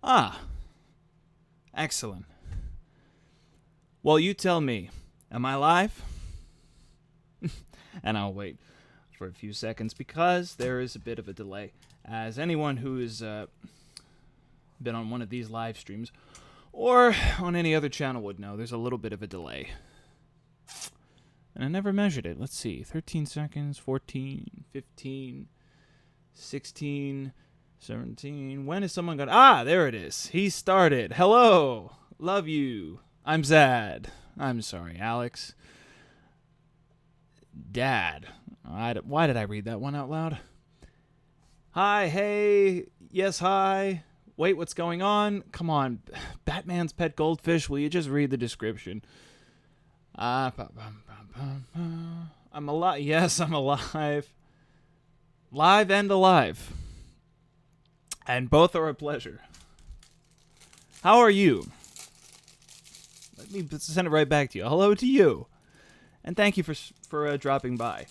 Ah, excellent. Well, you tell me, am I live? And I'll wait for a few seconds because there is a bit of a delay. As anyone who has been on one of these live streams or on any other channel would know, there's a little bit of a delay. And I never measured it. Let's see. 13 seconds, 14, 15, 16, 17. When is someone going to... Ah, there it is. He started. Hello. Love you. I'm Zad. I'm sorry, Alex. Dad. Why did I read that one out loud? Hi, hey. Yes, hi. Wait, what's going on? Come on. Batman's pet goldfish. Will you just read the description? I'm alive. Yes, I'm alive. Live and alive. And both are a pleasure. How are you? Let me send it right back to you. Hello to you. And thank you for dropping by.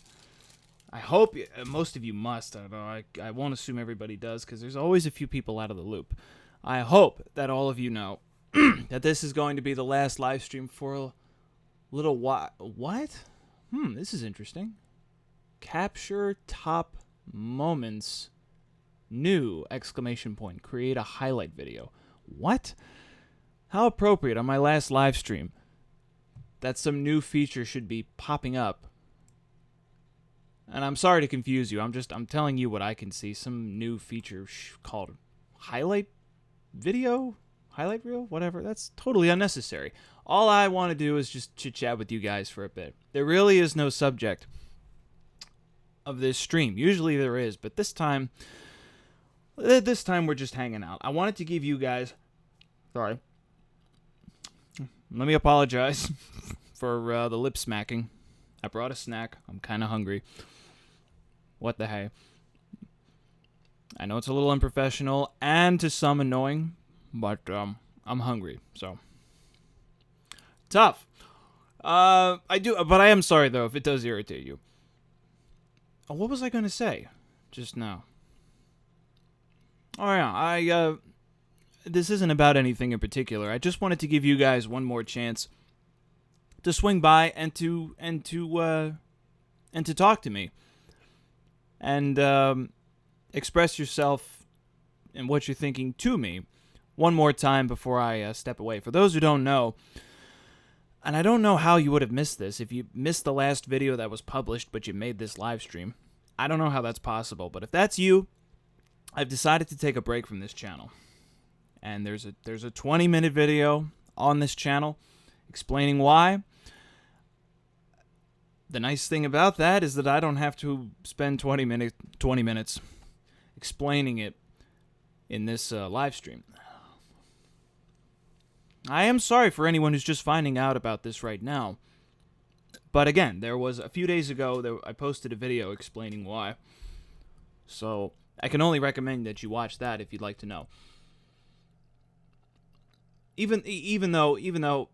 I hope most of you must. I don't know. I won't assume everybody does because there's always a few people out of the loop. I hope that all of you know that this is going to be the last live stream for a little while. What? This is interesting. Capture top moments. New! Exclamation point. Create a highlight video. What? How appropriate on my last live stream that some new feature should be popping up. And I'm sorry to confuse you. I'm telling you what I can see. Some new feature called highlight video? Highlight reel? Whatever. That's totally unnecessary. All I want to do is just chit-chat with you guys for a bit. There really is no subject of this stream. Usually there is, but this time we're just hanging out. I wanted to give you guys... Sorry. Let me apologize for the lip smacking. I brought a snack. I'm kind of hungry. What the hey? I know it's a little unprofessional and to some annoying, but I'm hungry, so tough. But I am sorry though if it does irritate you. Oh, what was I gonna say just now? Oh yeah, this isn't about anything in particular. I just wanted to give you guys one more chance to swing by and to talk to me and express yourself and what you're thinking to me one more time before I step away. For those who don't know, and I don't know how you would have missed this if you missed the last video that was published but you made this live stream. I don't know how that's possible, but if that's you, I've decided to take a break from this channel. And there's a 20-minute video on this channel explaining why. The nice thing about that is that I don't have to spend 20 minutes explaining it in this live stream. I am sorry for anyone who's just finding out about this right now. But again, there was a few days ago that I posted a video explaining why. So I can only recommend that you watch that if you'd like to know. Even though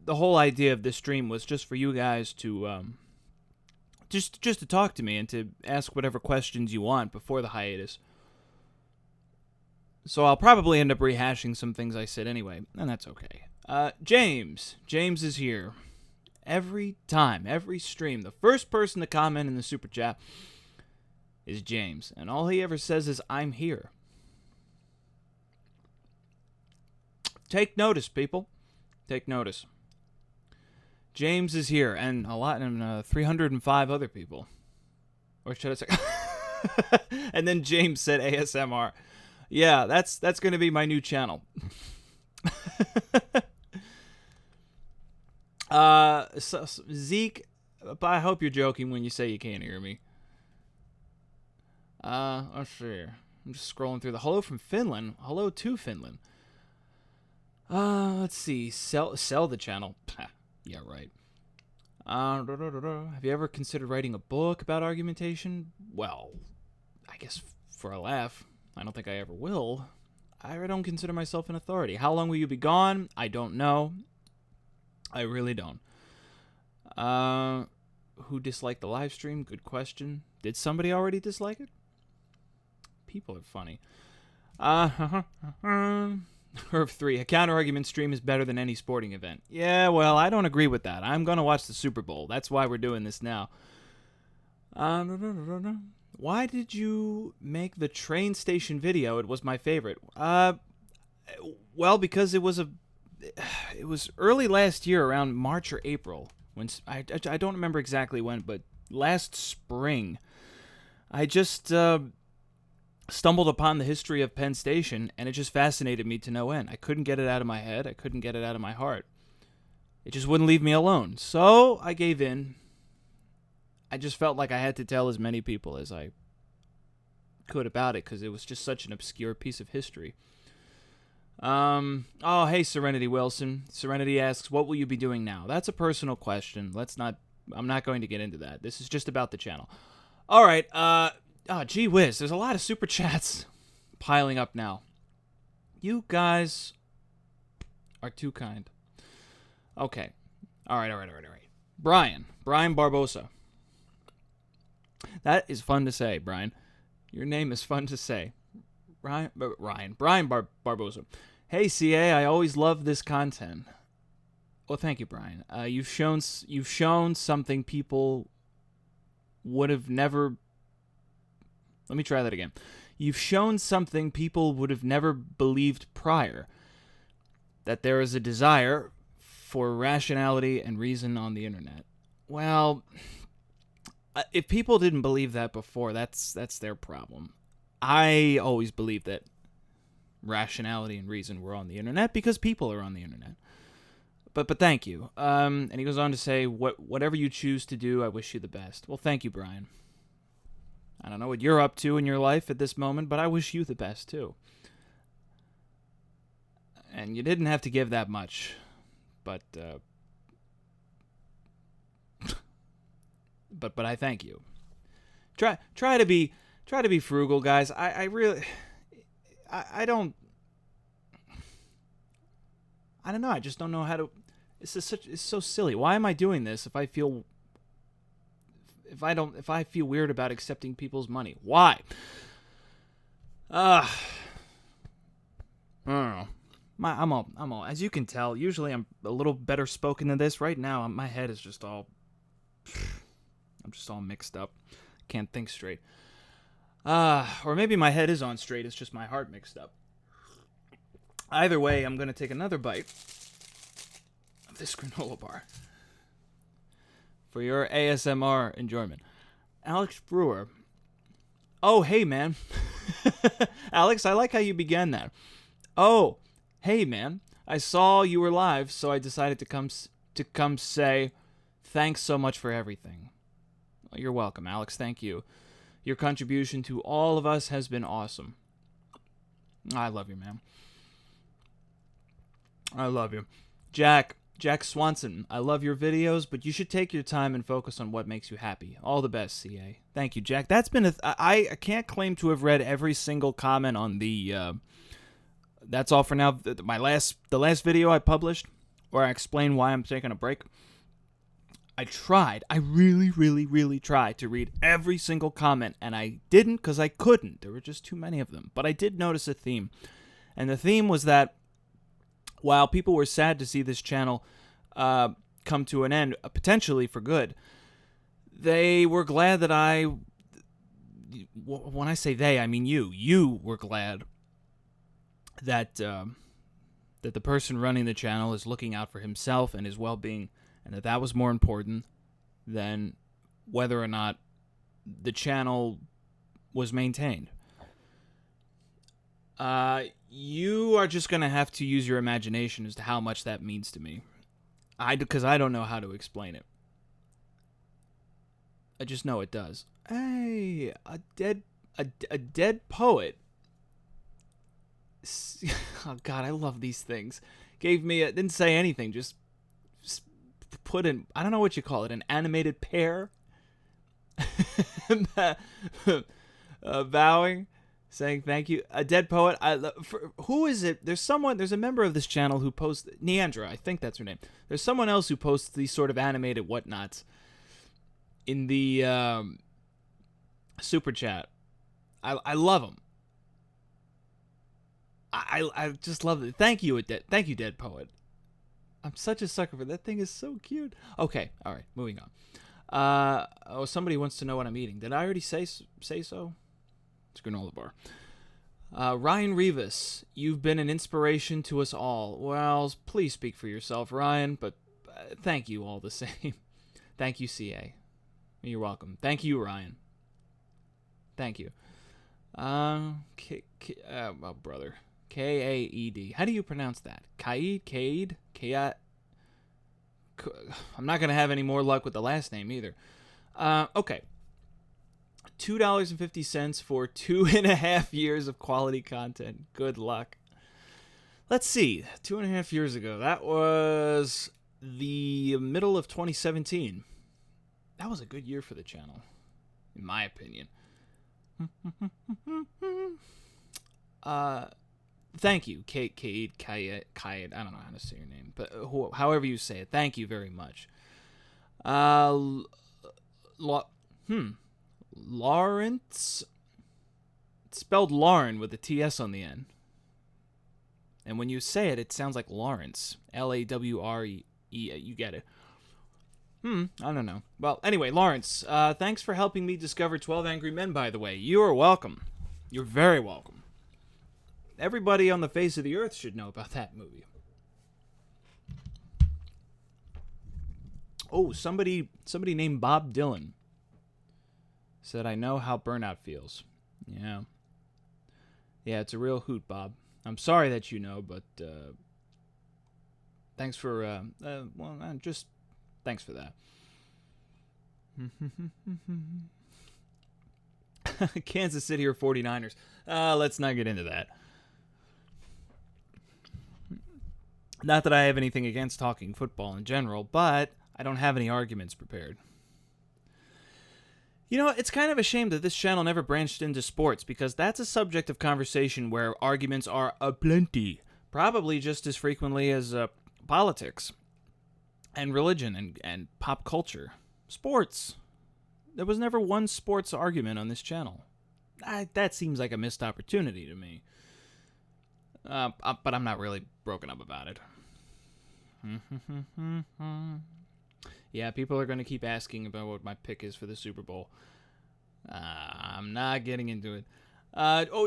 the whole idea of this stream was just for you guys to just to talk to me and to ask whatever questions you want before the hiatus. So I'll probably end up rehashing some things I said anyway, and that's okay. James is here. Every time, every stream, the first person to comment in the super chat is James, and all he ever says is, "I'm here." Take notice, people. Take notice. James is here, and 305 other people. Or should I say... And then James said ASMR. Yeah, that's going to be my new channel. Zeke, I hope you're joking when you say you can't hear me. Let's see. I'm just scrolling through the... Hello from Finland. Hello to Finland. Let's see. Sell the channel. Yeah, right. Have you ever considered writing a book about argumentation? Well, I guess for a laugh. I don't think I ever will. I don't consider myself an authority. How long will you be gone? I don't know. I really don't. Who disliked the live stream? Good question. Did somebody already dislike it? People are funny. Herb 3. A counter-argument stream is better than any sporting event. Yeah, well, I don't agree with that. I'm going to watch the Super Bowl. That's why we're doing this now. Why did you make the train station video? It was my favorite. Well, because it was early last year, around March or April. When I don't remember exactly when, but last spring, I just stumbled upon the history of Penn Station, and it just fascinated me to no end. I couldn't get it out of my head. I couldn't get it out of my heart. It just wouldn't leave me alone. So I gave in. I just felt like I had to tell as many people as I could about it, because it was just such an obscure piece of history. Oh, hey, Serenity Wilson. Serenity asks, what will you be doing now? That's a personal question. I'm not going to get into that. This is just about the channel. All right, gee whiz, there's a lot of super chats piling up now. You guys are too kind. Okay. All right. Brian Barbosa. That is fun to say, Brian. Your name is fun to say. Brian Barbosa. Hey, CA, I always love this content. Well, thank you, Brian. You've shown something people would have never... Let me try that again. You've shown something people would have never believed prior. That there is a desire for rationality and reason on the internet. Well, if people didn't believe that before, that's their problem. I always believed that rationality and reason were on the internet because people are on the internet. But thank you. And he goes on to say, whatever you choose to do, I wish you the best. Well, thank you, Brian. I don't know what you're up to in your life at this moment, but I wish you the best, too. And you didn't have to give that much, but but I thank you. Try to be frugal, guys. I really don't know. I just don't know how to. It's so silly. Why am I doing this if I feel weird about accepting people's money? Why? I don't know. I'm all. As you can tell, usually I'm a little better spoken than this. Right now, my head is just all. I'm just all mixed up. Can't think straight. Or maybe my head is on straight. It's just my heart mixed up. Either way, I'm gonna take another bite of this granola bar for your ASMR enjoyment. Alex Brewer. Oh, hey, man. Alex, I like how you began that. Oh, hey, man. I saw you were live, so I decided to come say thanks so much for everything. Well, you're welcome, Alex. Thank you. Your contribution to all of us has been awesome. I love you, man. I love you. Jack Swanson, I love your videos, but you should take your time and focus on what makes you happy. All the best, CA. Thank you, Jack. That's been I can't claim to have read every single comment on the that's all for now. The last video I published where I explained why I'm taking a break. I really, really, really tried to read every single comment, and I didn't because I couldn't. There were just too many of them. But I did notice a theme, and the theme was that while people were sad to see this channel come to an end, potentially for good, they were glad that when I say they, I mean you were glad that the person running the channel is looking out for himself and his well-being, and that was more important than whether or not the channel was maintained. You are just going to have to use your imagination as to how much that means to me. Because I don't know how to explain it. I just know it does. Hey, a dead poet. Oh God, I love these things. Didn't say anything, just put in, I don't know what you call it, an animated pear. Bowing, saying thank you. A dead poet. Who is it? There's a member of this channel who posts, Neandra, I think that's her name. There's someone else who posts these sort of animated whatnots in the super chat. I love them. I just love it. Thank you, Dead Poet. I'm such a sucker for that thing. Is so cute. Okay, all right, moving on. Somebody wants to know what I'm eating. Did I already say so? It's granola bar. Ryan Rivas, you've been an inspiration to us all. Well, please speak for yourself, Ryan, but thank you all the same. Thank you, CA. You're welcome. Thank you, Ryan. Thank you. Brother. Kaed. How do you pronounce that? Kaed? I'm not going to have any more luck with the last name either. Okay. $2.50 for 2.5 years of quality content. Good luck. Let's see. 2.5 years ago. That was the middle of 2017. That was a good year for the channel, in my opinion. Thank you, Kaed. I don't know how to say your name, but however you say it, thank you very much. Lawrence. It's spelled Lauren with a TS on the end. And when you say it, it sounds like Lawrence. Lawre. You get it. I don't know. Well, anyway, Lawrence, thanks for helping me discover 12 Angry Men, by the way. You are welcome. You're very welcome. Everybody on the face of the earth should know about that movie. Oh, somebody named Bob Dylan said, I know how burnout feels. Yeah. Yeah, it's a real hoot, Bob. I'm sorry that you know, but thanks for, just thanks for that. Kansas City or 49ers. Let's not get into that. Not that I have anything against talking football in general, but I don't have any arguments prepared. You know, it's kind of a shame that this channel never branched into sports, because that's a subject of conversation where arguments are aplenty. Probably just as frequently as politics and religion and pop culture. Sports. There was never one sports argument on this channel. That seems like a missed opportunity to me. But I'm not really broken up about it. Yeah, people are going to keep asking about what my pick is for the Super Bowl. I'm not getting into it.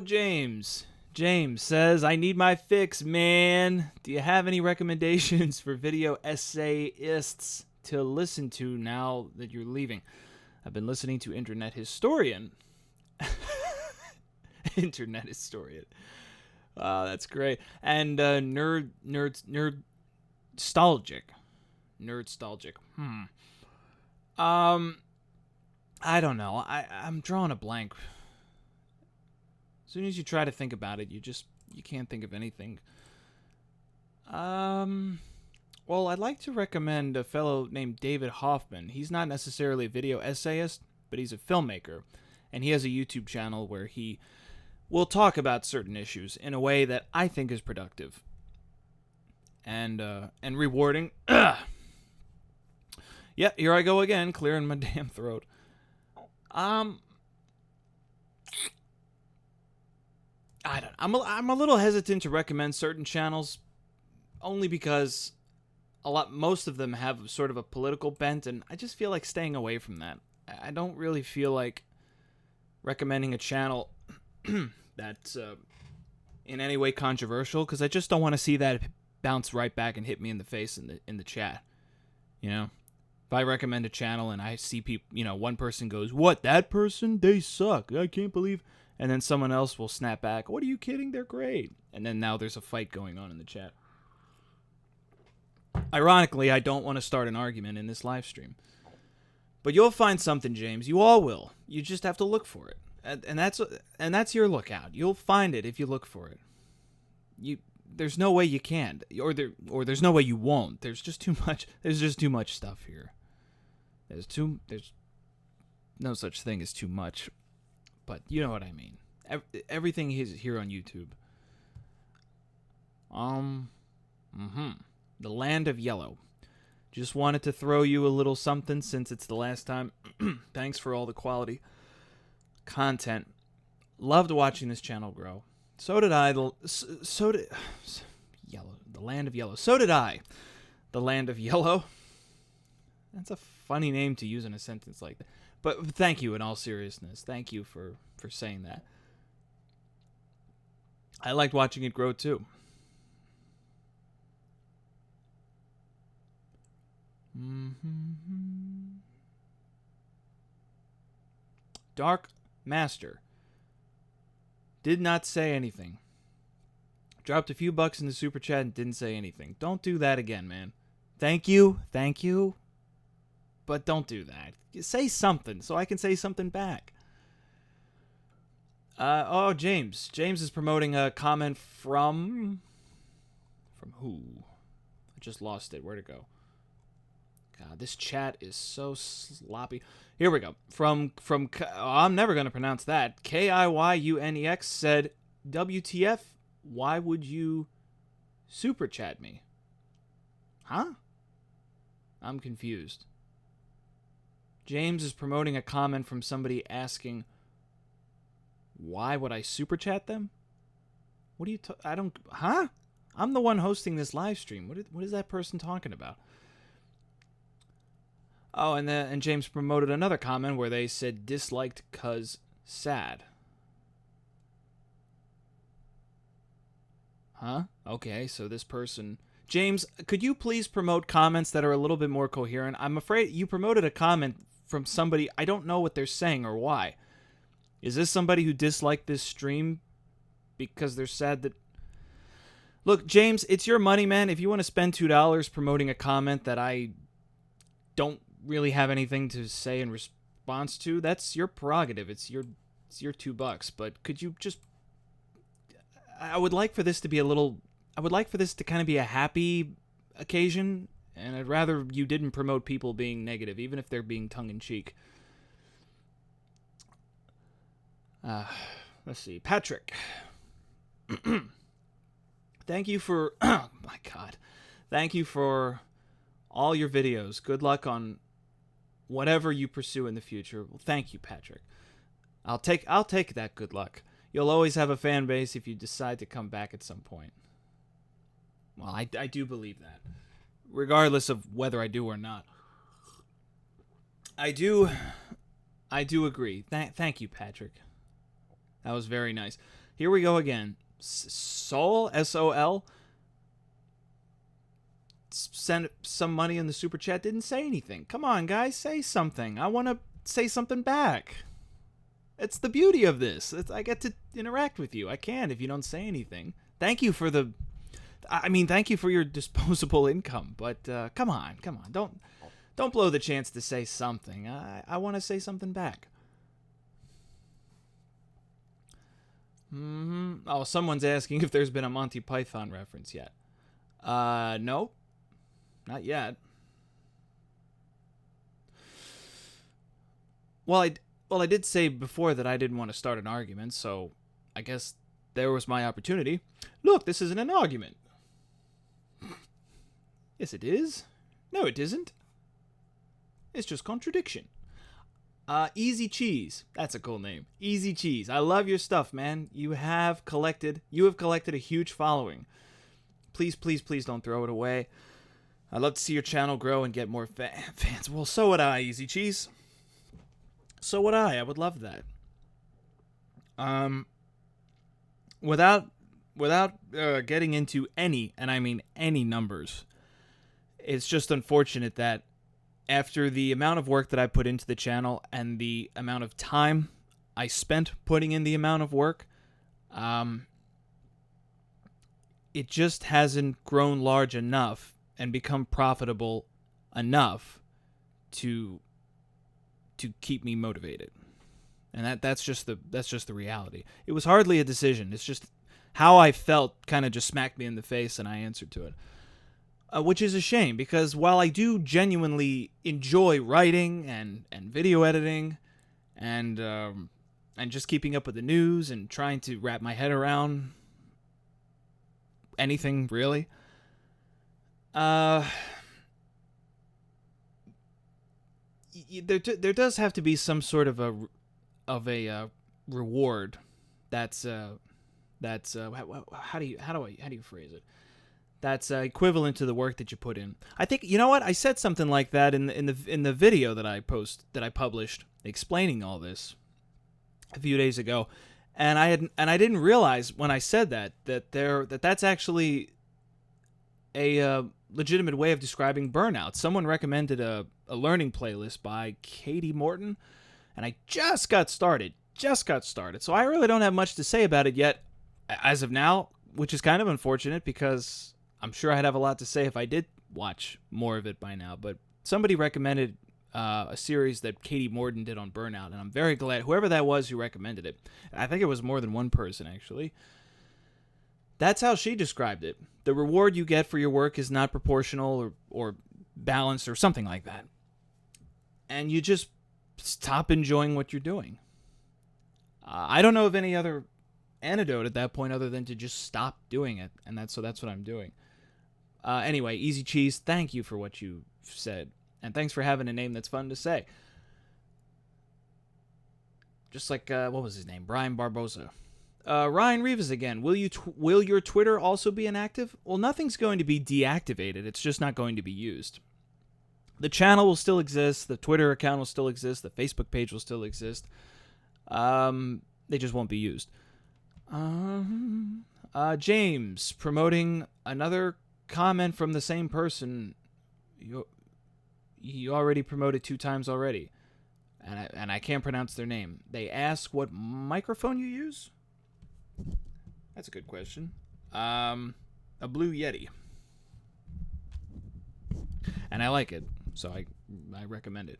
James. James says, I need my fix, man. Do you have any recommendations for video essayists to listen to now that you're leaving? I've been listening to Internet Historian. Internet Historian. That's great. And Nerdstalgic. Nerdstalgic. I don't know. I'm drawing a blank. As soon as you try to think about it, you can't think of anything. Well, I'd like to recommend a fellow named David Hoffman. He's not necessarily a video essayist, but he's a filmmaker, and he has a YouTube channel where he will talk about certain issues in a way that I think is productive and rewarding. Yeah, here I go again, clearing my damn throat. I don't. I'm a little hesitant to recommend certain channels, only because most of them have sort of a political bent, and I just feel like staying away from that. I don't really feel like recommending a channel that's in any way controversial, because I just don't want to see that bounce right back and hit me in the face in the chat. You know, if I recommend a channel and I see people, one person goes, "What, that person? They suck. I can't believe." And then someone else will snap back, "What, are you kidding? They're great." And then now there's a fight going on in the chat. Ironically, I don't want to start an argument in this live stream. But you'll find something, James. You all will. You just have to look for it. And that's your lookout. You'll find it if you look for it. There's no way you can't, or there's no way you won't. There's just too much. There's just too much stuff here. There's no such thing as too much, but you know what I mean. Everything is here on YouTube. The Land of Yellow. Just wanted to throw you a little something since it's the last time. Thanks for all the quality content. Loved watching this channel grow. So did I. So did Yellow. The land of yellow. So did I. The land of yellow. That's a funny name to use in a sentence like that. But thank you in all seriousness. Thank you for saying that. I liked watching it grow too. Dark Master did not say anything. Dropped a few bucks in the super chat and didn't say anything. Don't do that again, man. Thank you. But don't do that. Say something so I can say something back. James. James is promoting a comment from who? I just lost it. Where'd it go? God, this chat is so sloppy. Here we go. I'm never going to pronounce that. KIYUNEX said, WTF, why would you super chat me? Huh? I'm confused. James is promoting a comment from somebody asking, why would I super chat them? What are you I don't... Huh? I'm the one hosting this live stream. What is that person talking about? Oh, and James promoted another comment where they said disliked cuz sad. Huh? Okay, so this person... James, could you please promote comments that are a little bit more coherent? I'm afraid you promoted a comment from somebody, I don't know what they're saying or why. Is this somebody who disliked this stream because they're sad that... Look, James, it's your money, man. If you want to spend $2 promoting a comment that I don't really have anything to say in response to, that's your prerogative. It's your $2. But could you just... I would like for this to be a little... I would like for this to kind of be a happy occasion, and I'd rather you didn't promote people being negative, even if they're being tongue-in-cheek. Let's see. Patrick. Thank you for... Oh, my God. Thank you for all your videos. Good luck on whatever you pursue in the future. Well, thank you, Patrick. I'll take that good luck. You'll always have a fan base if you decide to come back at some point. Well, I do believe that. Regardless of whether I do or not. I do agree. Thank you, Patrick. That was very nice. Here we go again. Sol, S-O-L, sent some money in the super chat, didn't say anything. Come on, guys, say something. I want to say something back. It's the beauty of this. I get to interact with you. I can if you don't say anything. Thank you for thank you for your disposable income, but come on. Don't blow the chance to say something. I want to say something back. Oh, someone's asking if there's been a Monty Python reference yet. No. Not yet. Well, I did say before that I didn't want to start an argument, so I guess there was my opportunity. Look, this isn't an argument. Yes, it is. No, it isn't. It's just contradiction. Easy Cheese. That's a cool name. Easy Cheese. I love your stuff, man. You have collected a huge following. Please, please, please don't throw it away. I'd love to see your channel grow and get more fans. Well, so would I, Easy Cheese. So would I. I would love that. Without getting into any, and I mean any numbers, it's just unfortunate that after the amount of work that I put into the channel and the amount of time I spent putting in the amount of work, it just hasn't grown large enough and become profitable enough to keep me motivated. And that's just the reality. It was hardly a decision. It's just how I felt kind of just smacked me in the face, and I answered to it. Which is a shame, because while I do genuinely enjoy writing and video editing and just keeping up with the news and trying to wrap my head around anything really, there does have to be some sort of a reward that's That's how do you phrase it? That's equivalent to the work that you put in. I think you know what I said something like that in the video that I published explaining all this a few days ago, and I didn't realize when I said that's actually a legitimate way of describing burnout. Someone recommended a learning playlist by Katie Morton, and I just got started. So I really don't have much to say about it yet as of now, which is kind of unfortunate because I'm sure I'd have a lot to say if I did watch more of it by now. But somebody recommended a series that Katie Morton did on burnout, and I'm very glad whoever that was who recommended it. I think it was more than one person, actually. That's how she described it. The reward you get for your work is not proportional or balanced or something like that. And you just stop enjoying what you're doing. I don't know of any other antidote at that point other than to just stop doing it. And that's what I'm doing. Anyway, Easy Cheese, thank you for what you said. And thanks for having a name that's fun to say. Just like, what was his name? Brian Barbosa. Ryan Rivas again. Will your Twitter also be inactive? Well, nothing's going to be deactivated. It's just not going to be used. The channel will still exist. The Twitter account will still exist. The Facebook page will still exist. They just won't be used. James promoting another comment from the same person. You already promoted 2 times already, and I can't pronounce their name. They ask what microphone you use. That's a good question. A Blue Yeti, and I like it, so I recommend it.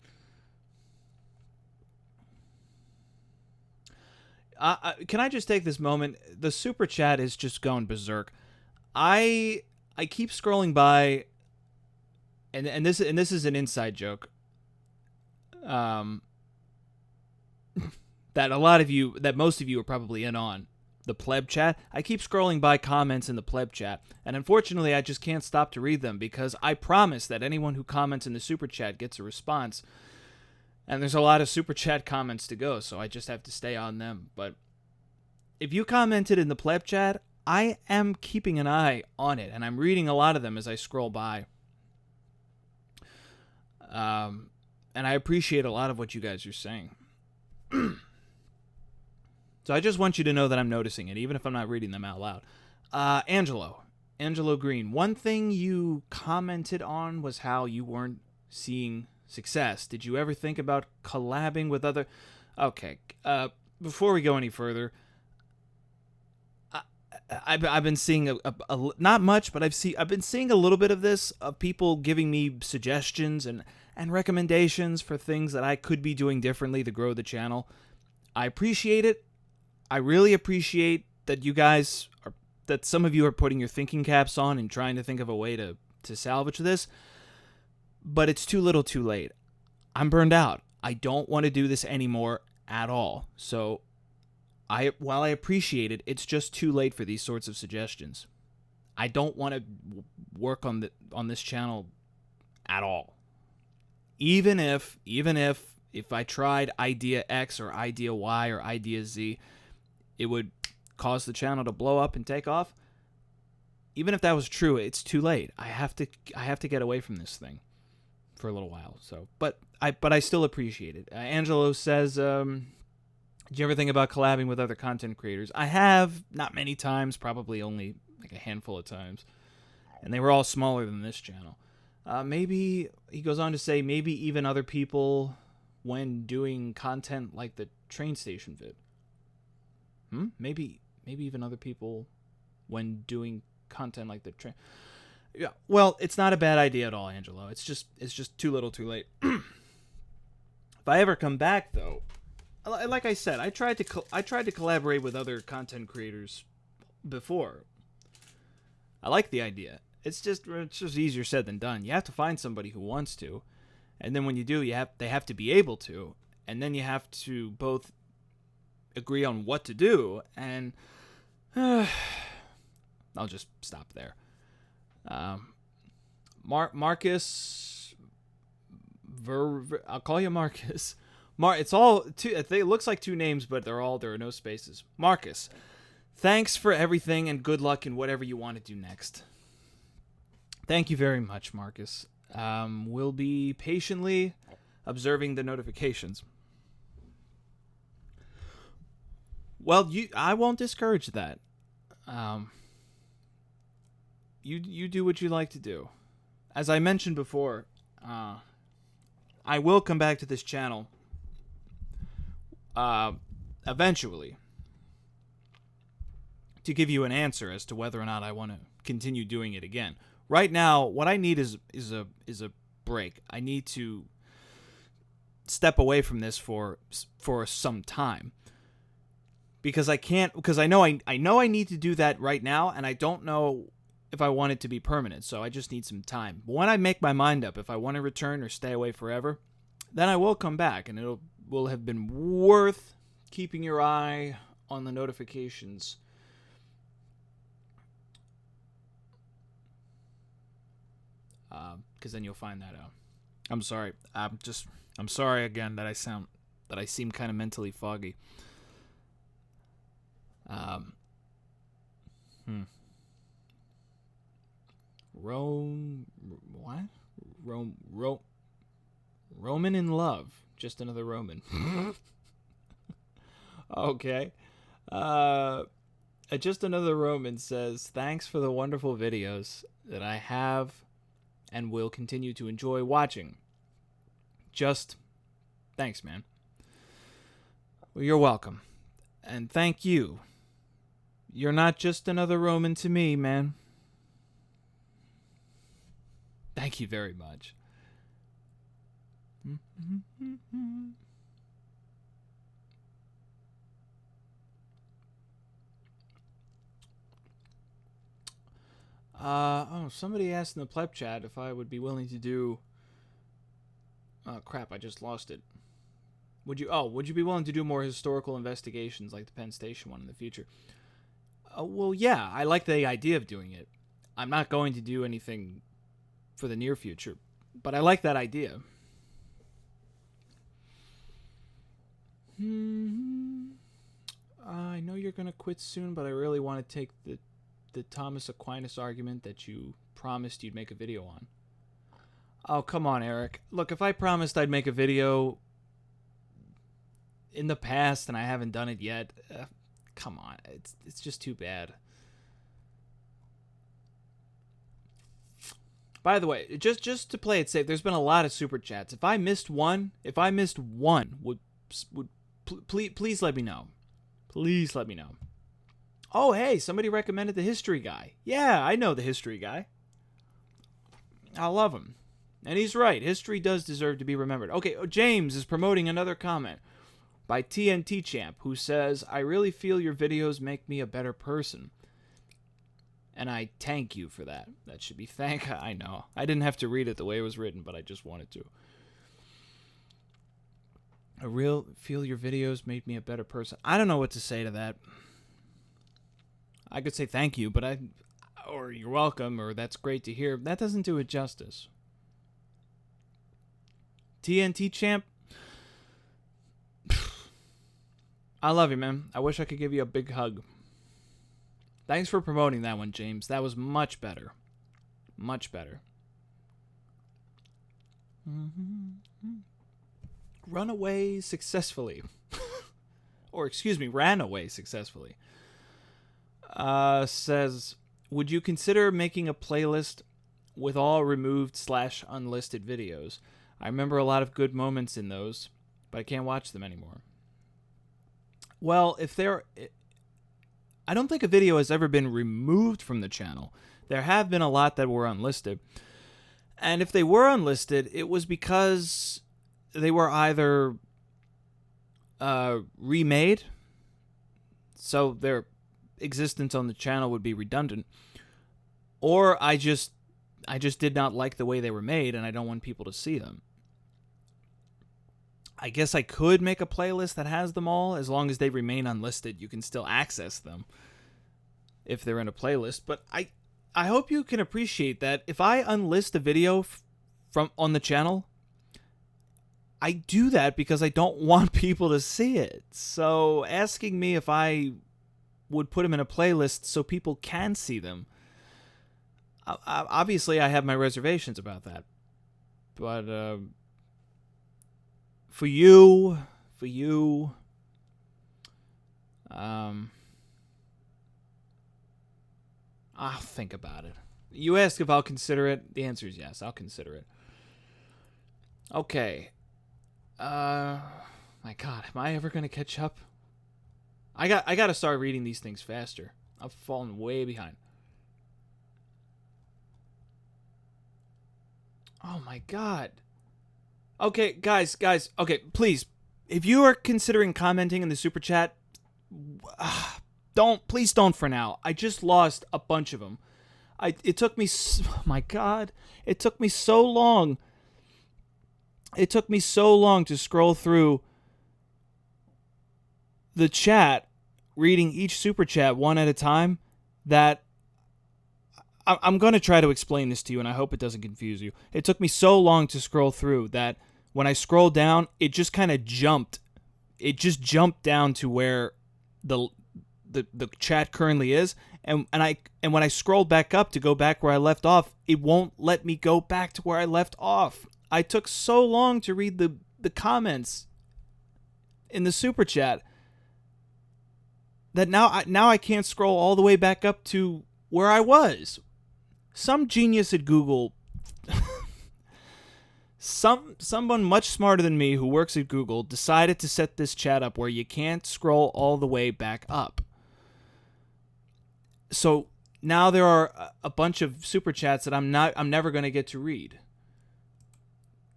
Can I just take this moment? The super chat is just going berserk. I keep scrolling by, and this is an inside joke. That most of you are probably in on the pleb chat. I keep scrolling by comments in the pleb chat, and unfortunately, I just can't stop to read them because I promise that anyone who comments in the super chat gets a response. And there's a lot of super chat comments to go, so I just have to stay on them. But if you commented in the pleb chat, I am keeping an eye on it, and I'm reading a lot of them as I scroll by. And I appreciate a lot of what you guys are saying. So I just want you to know that I'm noticing it, even if I'm not reading them out loud. Angelo Green, one thing you commented on was how you weren't seeing success. Did you ever think about collabing with other... Okay, before we go any further, I've been seeing a not much, but I've been seeing a little bit of this, of people giving me suggestions and recommendations for things that I could be doing differently to grow the channel. I appreciate it. I really appreciate that that some of you are putting your thinking caps on and trying to think of a way to salvage this. But it's too little too late. I'm burned out. I don't want to do this anymore at all. So while I appreciate it, it's just too late for these sorts of suggestions. I don't want to work on this channel at all. Even if I tried idea X or idea Y or idea Z, it would cause the channel to blow up and take off. Even if that was true, it's too late. I have to get away from this thing for a little while. So, but I still appreciate it. Angelo says, did you ever think about collabing with other content creators? I have, not many times, probably only like a handful of times, and they were all smaller than this channel. Maybe, he goes on to say, maybe even other people when doing content like the train station vid. Maybe even other people when doing content like the train. Yeah, well, it's not a bad idea at all, Angelo. It's just too little, too late. If I ever come back, though, like I said, I tried to collaborate with other content creators before. I like the idea. It's just easier said than done. You have to find somebody who wants to, and then when you do, they have to be able to, and then you have to both agree on what to do. And I'll just stop there. Marcus, I'll call you Marcus. It's all two. It looks like two names, but there are no spaces. Marcus Thanks for everything and good luck in whatever you want to do next. Thank you very much, Marcus. We'll be patiently observing the notifications. Well, I won't discourage that. You do what you like to do. As I mentioned before, I will come back to this channel eventually to give you an answer as to whether or not I want to continue doing it again. Right now, what I need is a break. I need to step away from this for some time. Because I know I need to do that right now, and I don't know if I want it to be permanent, so I just need some time. But when I make my mind up, if I want to return or stay away forever, then I will come back, and it will have been worth keeping your eye on the notifications. Because then you'll find that out. I'm sorry. I'm sorry again that I seem kind of mentally foggy. Roman in love. Just another Roman. Okay. Just another Roman says, thanks for the wonderful videos that I have and will continue to enjoy watching. Just thanks, man. Well, you're welcome. And thank you. You're not just another Roman to me, man. Thank you very much. Somebody asked in the pleb chat if I would be willing to do... Oh, crap, I just lost it. Would you be willing to do more historical investigations like the Penn Station one in the future? Well, yeah, I like the idea of doing it. I'm not going to do anything for the near future, but I like that idea. I know you're going to quit soon, but I really want to take the Thomas Aquinas argument that you promised you'd make a video on. Oh, come on, Eric. Look, if I promised I'd make a video in the past and I haven't done it yet, come on. It's just too bad. By the way, just to play it safe, there's been a lot of super chats. If I missed one, please let me know. Please let me know. Oh, hey, somebody recommended the history guy. Yeah, I know the history guy. I love him. And he's right. History does deserve to be remembered. Okay, James is promoting another comment by TNT Champ, who says, I really feel your videos make me a better person. And I thank you for that. That should be I know. I didn't have to read it the way it was written, but I just wanted to. I really feel your videos made me a better person. I don't know what to say to that. I could say thank you, but or you're welcome, or that's great to hear. That doesn't do it justice. TNT Champ, I love you, man. I wish I could give you a big hug. Thanks for promoting that one, James. That was much better. Much better. Run away successfully. Or, excuse me, ran away successfully. Says, would you consider making a playlist with all removed/unlisted videos? I remember a lot of good moments in those, but I can't watch them anymore. Well, I don't think a video has ever been removed from the channel. There have been a lot that were unlisted. And if they were unlisted, it was because they were either remade, so their existence on the channel would be redundant, or I just did not like the way they were made and I don't want people to see them. I guess I could make a playlist that has them all. As long as they remain unlisted, you can still access them if they're in a playlist. But I hope you can appreciate that if I unlist a video from on the channel, I do that because I don't want people to see it. So asking me if I would put them in a playlist so people can see them. Obviously, I have my reservations about that. But for you, I'll think about it. You ask if I'll consider it. The answer is yes. I'll consider it. Okay. My God, am I ever gonna catch up? I got to start reading these things faster. I've fallen way behind. Oh my God. Okay, guys. Okay, please, if you are considering commenting in the super chat, please don't for now. I just lost a bunch of them. It took me. Oh my God, it took me so long. It took me so long to scroll through the chat, reading each super chat one at a time, that I'm going to try to explain this to you, and I hope it doesn't confuse you. It took me so long to scroll through that when I scrolled down, it just kind of jumped. It just jumped down to where the chat currently is, and when I scrolled back up to go back where I left off, it won't let me go back to where I left off. I took so long to read the comments in the super chat that now I can't scroll all the way back up to where I was. Some genius at Google, someone much smarter than me who works at Google, decided to set this chat up where you can't scroll all the way back up. So now there are a bunch of super chats that I'm never going to get to read.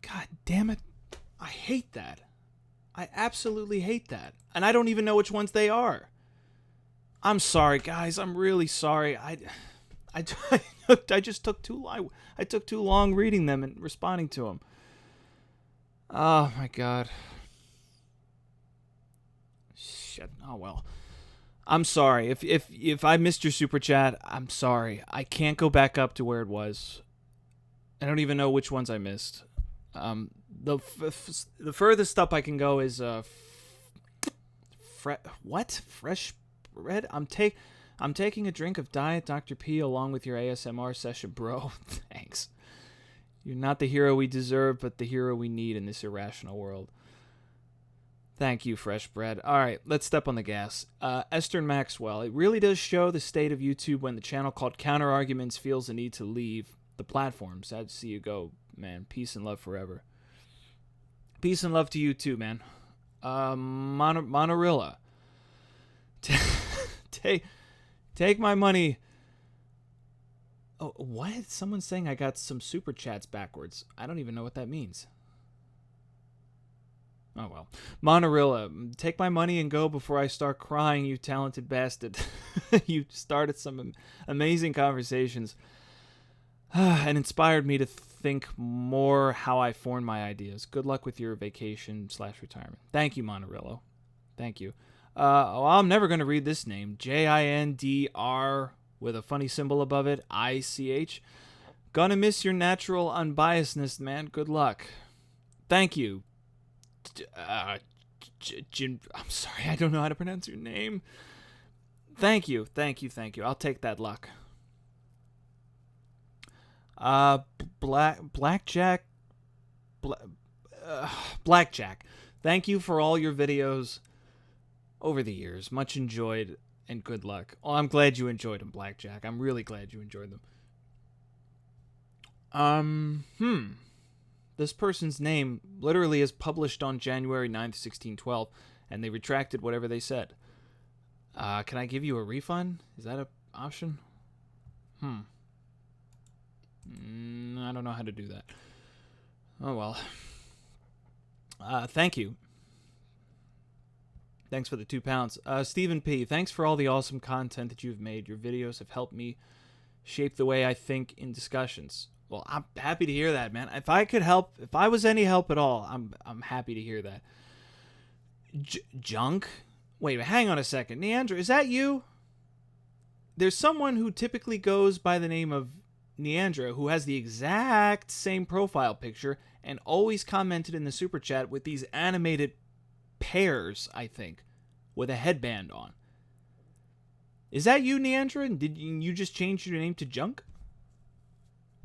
God damn it. I hate that. I absolutely hate that. And I don't even know which ones they are. I'm sorry, guys. I'm really sorry. I just took too long. I took too long reading them and responding to them. Oh my God. Shit. Oh well. I'm sorry. If I missed your super chat, I'm sorry. I can't go back up to where it was. I don't even know which ones I missed. The furthest up I can go is fresh bread. I'm taking a drink of Diet Dr. P along with your ASMR session, bro. Thanks. You're not the hero we deserve, but the hero we need in this irrational world. Thank you, Fresh Bread. All right, let's step on the gas. Esther Maxwell. It really does show the state of YouTube when the channel called Counter Arguments feels the need to leave the platform. Sad to see you go, man. Peace and love forever. Peace and love to you too, man. Monorilla. Take my money. Oh, what? Someone's saying I got some super chats backwards. I don't even know what that means. Oh, well. Monorilla, take my money and go before I start crying, you talented bastard. You started some amazing conversations and inspired me to think more how I form my ideas. Good luck with your vacation/retirement. Thank you, Monorillo. Thank you. Well, I'm never going to read this name. JINDR with a funny symbol above it. ICH. Gonna miss your natural unbiasedness, man. Good luck. Thank you. I'm sorry, I don't know how to pronounce your name. Thank you. I'll take that luck. Blackjack. Blackjack. Thank you for all your videos over the years. Much enjoyed, and good luck. Oh, I'm glad you enjoyed them, Blackjack. I'm really glad you enjoyed them. This person's name literally is published on January 9th, 1612, and they retracted whatever they said. Can I give you a refund? Is that an option? I don't know how to do that. Oh, well. Thank you. Thanks for the £2. Stephen P., thanks for all the awesome content that you've made. Your videos have helped me shape the way I think in discussions. Well, I'm happy to hear that, man. If I could help, if I was any help at all, I'm happy to hear that. Junk? Wait, hang on a second. Neandra, is that you? There's someone who typically goes by the name of Neandra who has the exact same profile picture and always commented in the super chat with these animated pears, I think, with a headband on. Is that you, Neandra? Did you just change your name to Junk?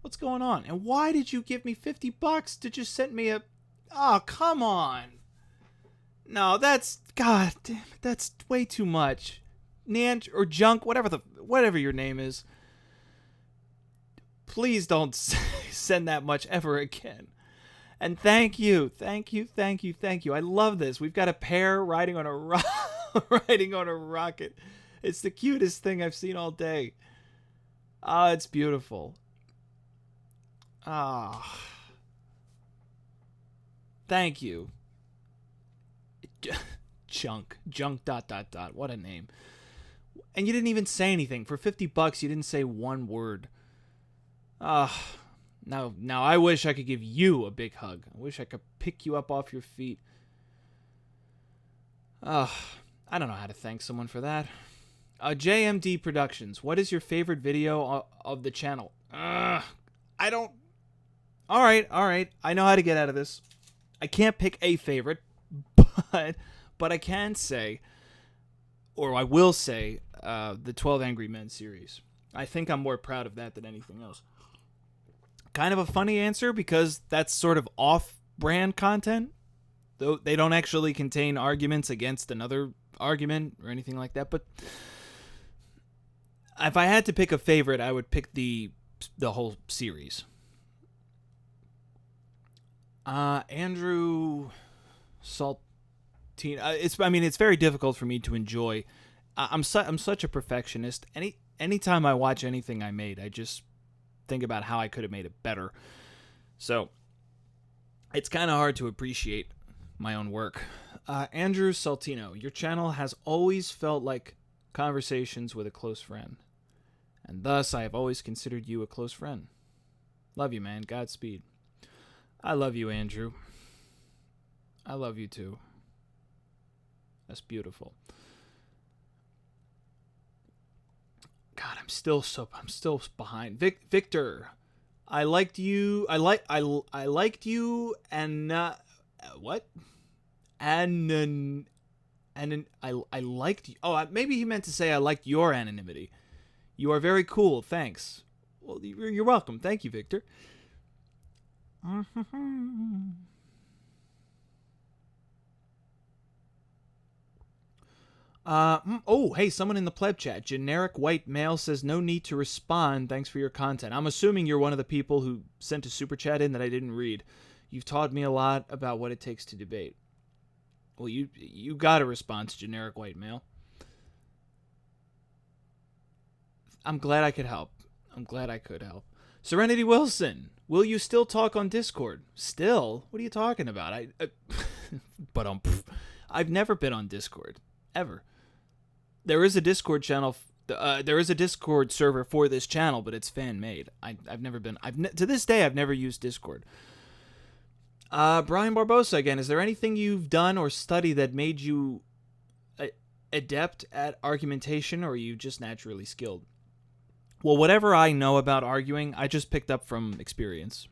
What's going on? And why did you give me $50 to just send me a... Oh, come on. No, that's... God damn it, that's way too much. Neandra or Junk, whatever your name is. Please don't send that much ever again. And thank you. I love this. We've got a pair riding on a riding on a rocket. It's the cutest thing I've seen all day. Ah, it's beautiful. Ah. Thank you. Junk. What a name. And you didn't even say anything. For $50, you didn't say one word. Now I wish I could give you a big hug. I wish I could pick you up off your feet. I don't know how to thank someone for that. JMD Productions. What is your favorite video of the channel? I don't... Alright. I know how to get out of this. I can't pick a favorite, but I can say, or I will say, the 12 Angry Men series. I think I'm more proud of that than anything else. Kind of a funny answer because that's sort of off-brand content. Though they don't actually contain arguments against another argument or anything like that. But if I had to pick a favorite, I would pick the whole series. Andrew Saltine. It's very difficult for me to enjoy. I'm such a perfectionist. Anytime I watch anything I made, I just think about how I could have made it better. So it's kind of hard to appreciate my own work. Andrew Saltino, your channel has always felt like conversations with a close friend, and thus I have always considered you a close friend. Love you, man. Godspeed. I love you, Andrew. I love you too. That's beautiful. God, I'm still behind. Victor, I liked you. I liked you, and what? And I liked you. Oh, maybe he meant to say I liked your anonymity. You are very cool. Thanks. Well, you're welcome. Thank you, Victor. Hey, someone in the pleb chat. Generic white male says no need to respond. Thanks for your content. I'm assuming you're one of the people who sent a super chat in that I didn't read. You've taught me a lot about what it takes to debate. Well, you got a response, generic white male. I'm glad I could help. Serenity Wilson, will you still talk on Discord? Still? What are you talking about? I've never been on Discord ever. There is a Discord channel. There is a Discord server for this channel, but it's fan made. I've never been. To this day, I've never used Discord. Brian Barbosa again. Is there anything you've done or studied that made you adept at argumentation, or are you just naturally skilled? Well, whatever I know about arguing, I just picked up from experience.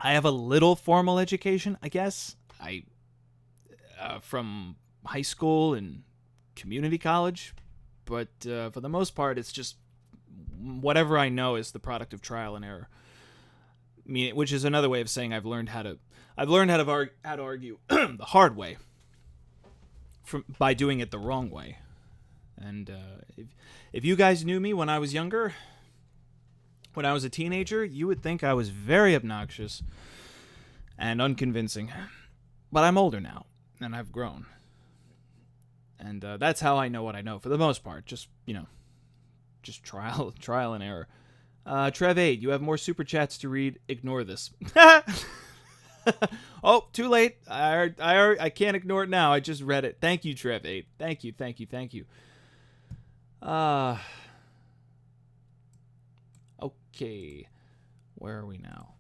I have a little formal education, I guess. From high school and community college, but for the most part, it's just whatever I know is the product of trial and error. Which is another way of saying I've learned how to argue the hard way by doing it the wrong way. And if you guys knew me when I was younger, when I was a teenager, you would think I was very obnoxious and unconvincing. But I'm older now, and I've grown. And that's how I know what I know, for the most part. Just trial and error. Trev8, you have more super chats to read. Ignore this. Oh, too late. I can't ignore it now. I just read it. Thank you, Trev8. Thank you. Okay. Where are we now?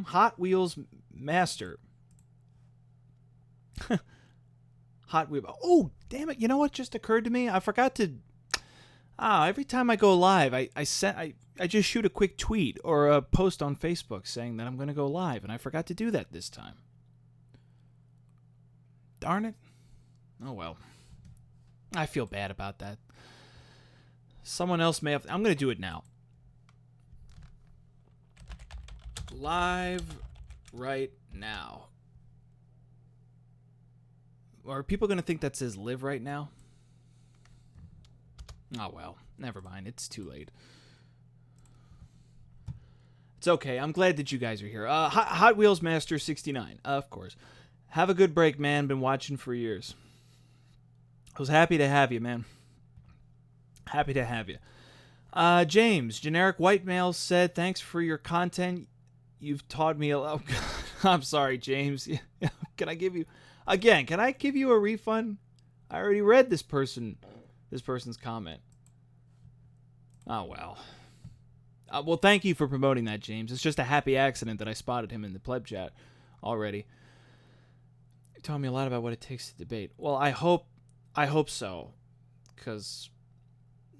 Hot Wheels Master. Hot Wheels. Oh, damn it. You know what just occurred to me? I forgot to... every time I go live, I just shoot a quick tweet or a post on Facebook saying that I'm going to go live, and I forgot to do that this time. Darn it. Oh, well. I feel bad about that. Someone else may have... I'm going to do it now. Live right now. Are people going to think that says live right now? Oh, well. Never mind. It's too late. It's okay. I'm glad that you guys are here. Hot Wheels Master 69. Of course. Have a good break, man. Been watching for years. I was happy to have you, man. Happy to have you. James, generic white male said, thanks for your content. You've taught me a lot. I'm sorry, James. Can I give you... Again, can I give you a refund? I already read this person's comment. Oh, well. Well, thank you for promoting that, James. It's just a happy accident that I spotted him in the pleb chat already. You taught me a lot about what it takes to debate. Well, I hope so, because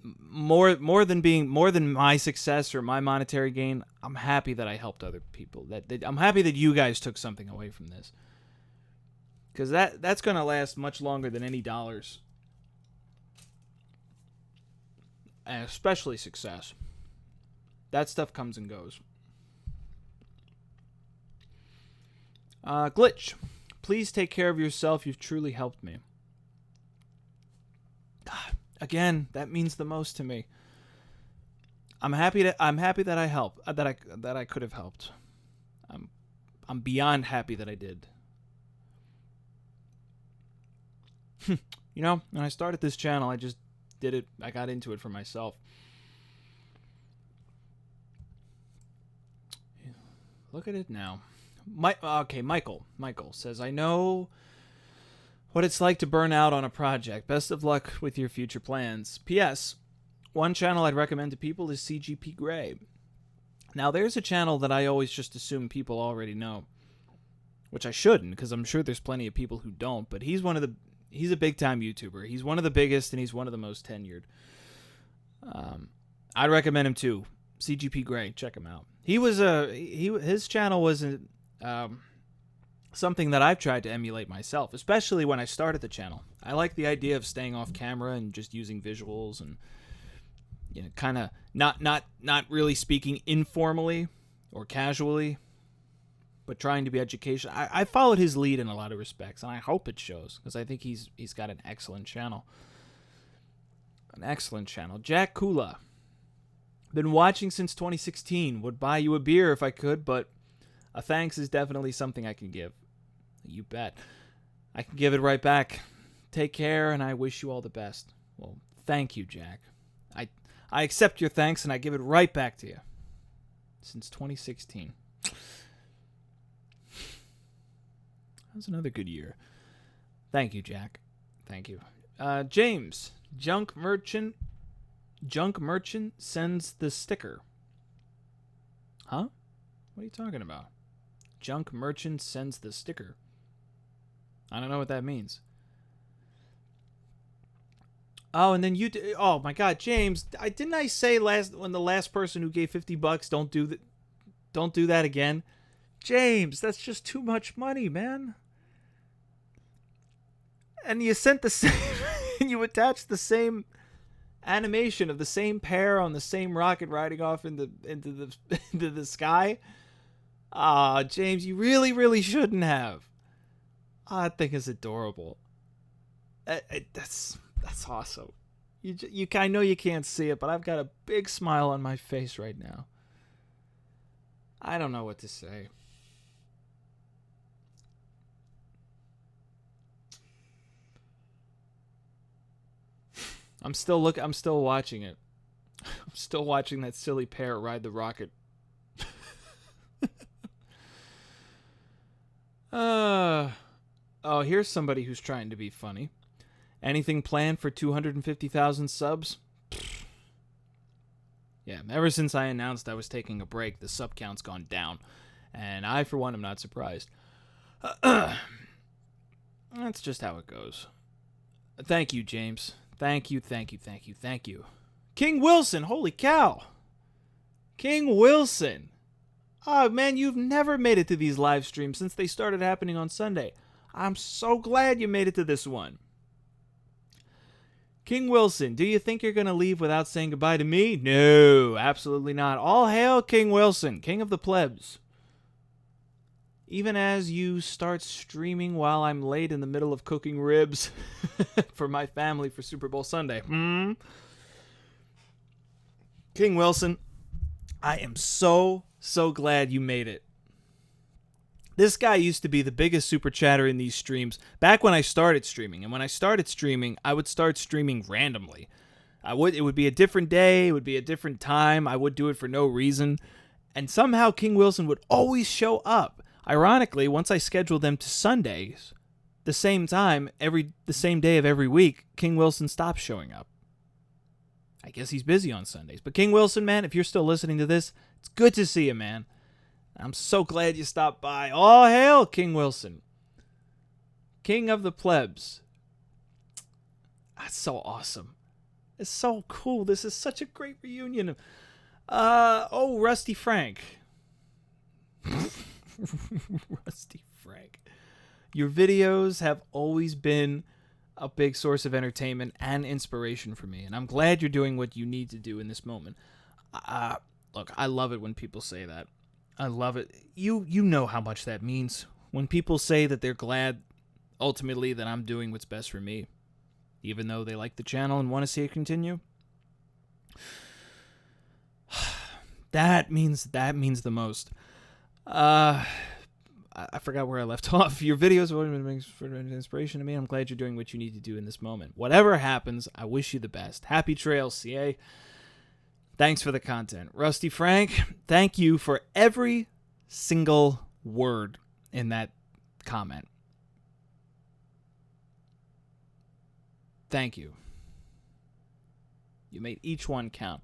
more than my success or my monetary gain, I'm happy that I helped other people. I'm happy that you guys took something away from this, because that's gonna last much longer than any dollars, and especially success. That stuff comes and goes. Glitch, please take care of yourself. You've truly helped me. God, again, that means the most to me. I'm happy that I helped. That I could have helped. I'm beyond happy that I did. You know, when I started this channel, I just did it. I got into it for myself. Look at it now. Michael says, I know what it's like to burn out on a project. Best of luck with your future plans. P.S. One channel I'd recommend to people is CGP Grey. Now, there's a channel that I always just assume people already know, which I shouldn't, because I'm sure there's plenty of people who don't, but he's a big-time YouTuber. He's one of the biggest, and he's one of the most tenured. I'd recommend him, too. CGP Grey, check him out. His channel was something that I've tried to emulate myself, especially when I started the channel. I like the idea of staying off camera and just using visuals and, you know, kind of not really speaking informally or casually, but trying to be educational. I followed his lead in a lot of respects, and I hope it shows, because I think he's got an excellent channel. An excellent channel. Jack Kula. Been watching since 2016. Would buy you a beer if I could, but a thanks is definitely something I can give. You bet. I can give it right back. Take care, and I wish you all the best. Well, thank you, Jack. I accept your thanks, and I give it right back to you. Since 2016. That was another good year. Thank you, Jack. Thank you. James, Junk Merchant sends the sticker. Huh? What are you talking about? Junk Merchant sends the sticker. I don't know what that means. Oh, and then oh my God, James! Didn't I say when the last person who gave $50 don't do that again? James, that's just too much money, man. And you sent the same, and you attached the same animation of the same pair on the same rocket riding off into the sky. James, you really shouldn't have. That thing is adorable. That's awesome. I know you can't see it, but I've got a big smile on my face right now. I don't know what to say. I'm still watching it. I'm still watching that silly pair ride the rocket. Oh, here's somebody who's trying to be funny. Anything planned for 250,000 subs? Yeah, ever since I announced I was taking a break, the sub count's gone down. And I, for one, am not surprised. That's just how it goes. Thank you, James. Thank you. King Wilson, holy cow. King Wilson. Oh, man, you've never made it to these live streams since they started happening on Sunday. I'm so glad you made it to this one. King Wilson, do you think you're going to leave without saying goodbye to me? No, absolutely not. All hail King Wilson, king of the plebs. Even as you start streaming while I'm late in the middle of cooking ribs for my family for Super Bowl Sunday. King Wilson, I am so glad you made it. This guy used to be the biggest super chatter in these streams back when I started streaming. And when I started streaming, I would start streaming randomly. It would be a different day. It would be a different time. I would do it for no reason. And somehow King Wilson would always show up. Ironically, once I scheduled them to Sundays, the same time, the same day of every week, King Wilson stopped showing up. I guess he's busy on Sundays. But King Wilson, man, if you're still listening to this, it's good to see you, man. I'm so glad you stopped by. All hail, King Wilson. King of the plebs. That's so awesome. It's so cool. This is such a great reunion. Rusty Frank. Rusty Frank. Your videos have always been a big source of entertainment and inspiration for me, and I'm glad you're doing what you need to do in this moment. Look, I love it when people say that. I love it. You know how much that means. When people say that they're glad, ultimately, that I'm doing what's best for me, even though they like the channel and want to see it continue. That means the most. I forgot where I left off. Your videos have always been an inspiration to me. I'm glad you're doing what you need to do in this moment. Whatever happens, I wish you the best. Happy trails, CA. Thanks for the content. Rusty Frank, thank you for every single word in that comment. Thank you. You made each one count.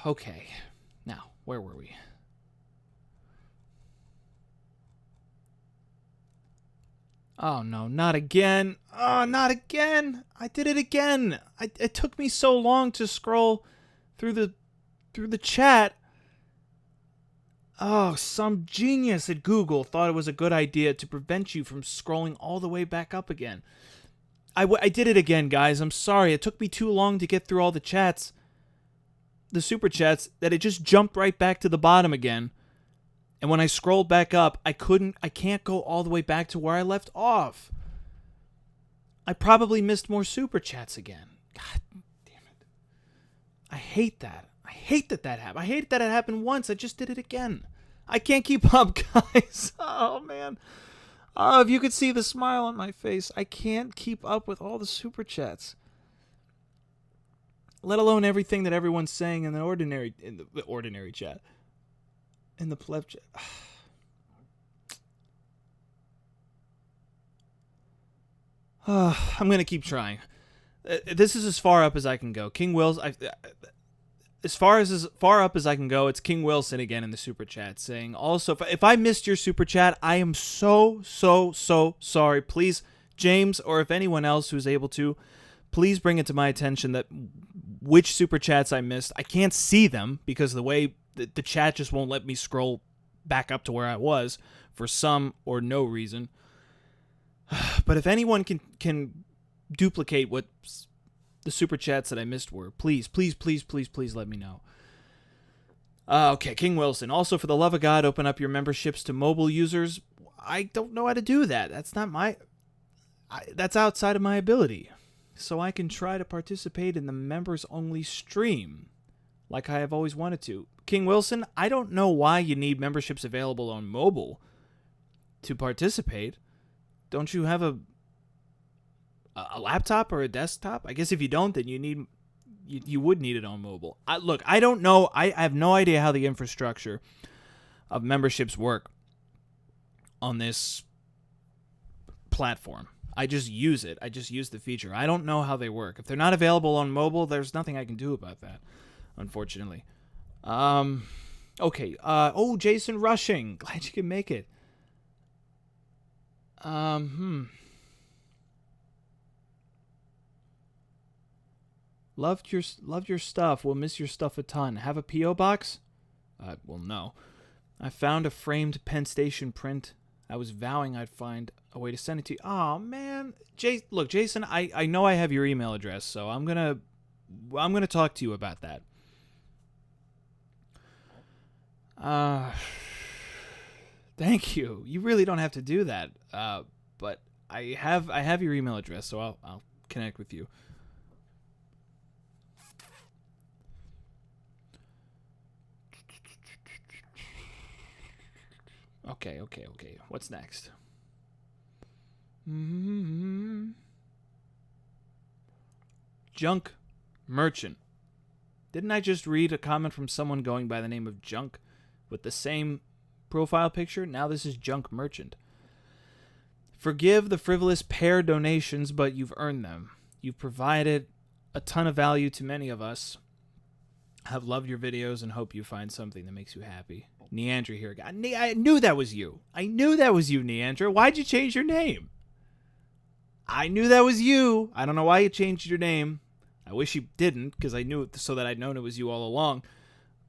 Okay. Now, where were we? Oh, no, not again. Oh, not again. I did it again. It took me so long to scroll through the chat. Oh, some genius at Google thought it was a good idea to prevent you from scrolling all the way back up again. I did it again, guys. I'm sorry. It took me too long to get through all the chats, the super chats, that it just jumped right back to the bottom again. And when I scrolled back up, I can't go all the way back to where I left off. I probably missed more super chats again. God damn it. I hate that. I hate that happened. I hate that it happened once. I just did it again. I can't keep up, guys. Oh, man. Oh, if you could see the smile on my face. I can't keep up with all the super chats. Let alone everything that everyone's saying in the ordinary chat. In the pleb chat. I'm going to keep trying. This is as far up as I can go. King Wilson, as far up as I can go, it's King Wilson again in the super chat saying, also, if I missed your super chat, I am so sorry. Please, James, or if anyone else who's able to, please bring it to my attention that which super chats I missed. I can't see them because the way the chat just won't let me scroll back up to where I was for some or no reason. But if anyone can duplicate what the super chats that I missed were, please let me know. Okay, King Wilson. Also, for the love of God, open up your memberships to mobile users. I don't know how to do that. That's not that's outside of my ability. So I can try to participate in the members-only stream like I have always wanted to. King Wilson, I don't know why you need memberships available on mobile to participate. Don't you have a laptop or a desktop? I guess if you don't, then you would need it on mobile. Look, I don't know. I have no idea how the infrastructure of memberships work on this platform. I just use it. I just use the feature. I don't know how they work. If they're not available on mobile, there's nothing I can do about that, unfortunately. Okay. Jason Rushing. Glad you can make it. Loved your stuff. We'll miss your stuff a ton. Have a P.O. box? Well, no. I found a framed Penn Station print I was vowing I'd find a way to send it to you. Oh man, look, Jason, I know I have your email address, so I'm gonna talk to you about that. Thank you. You really don't have to do that. But I have your email address, so I'll connect with you. Okay. What's next? Junk Merchant. Didn't I just read a comment from someone going by the name of Junk with the same profile picture? Now this is Junk Merchant. Forgive the frivolous pair donations, but you've earned them. You've provided a ton of value to many of us. I've loved your videos and hope you find something that makes you happy. Neandra here. I knew that was you. I knew that was you, Neandra. Why'd you change your name? I knew that was you. I don't know why you changed your name. I wish you didn't, because I knew it so that I'd known it was you all along.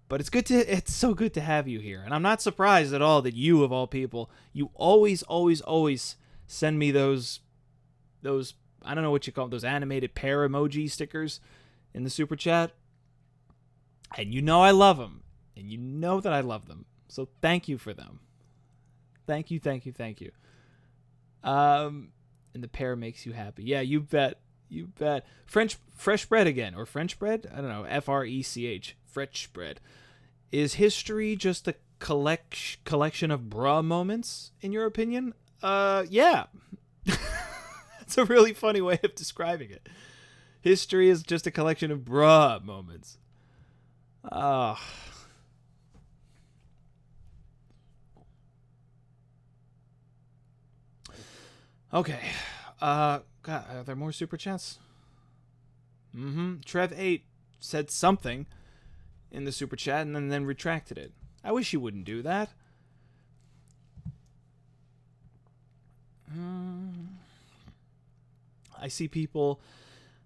But it's so good to have you here. And I'm not surprised at all that you, of all people, you always send me those I don't know what you call them, those animated pear emoji stickers in the super chat. And you know I love them. And you know that I love them. So thank you for them. Thank you. And the pear makes you happy. Yeah, you bet. Fresh bread again, or French bread? I don't know. FRECH. Fresh bread. Is history just a collection of bra moments, in your opinion? Yeah. That's a really funny way of describing it. History is just a collection of bra moments. Okay. God, are there more super chats? Trev8 said something in the super chat and then retracted it. I wish you wouldn't do that. I see people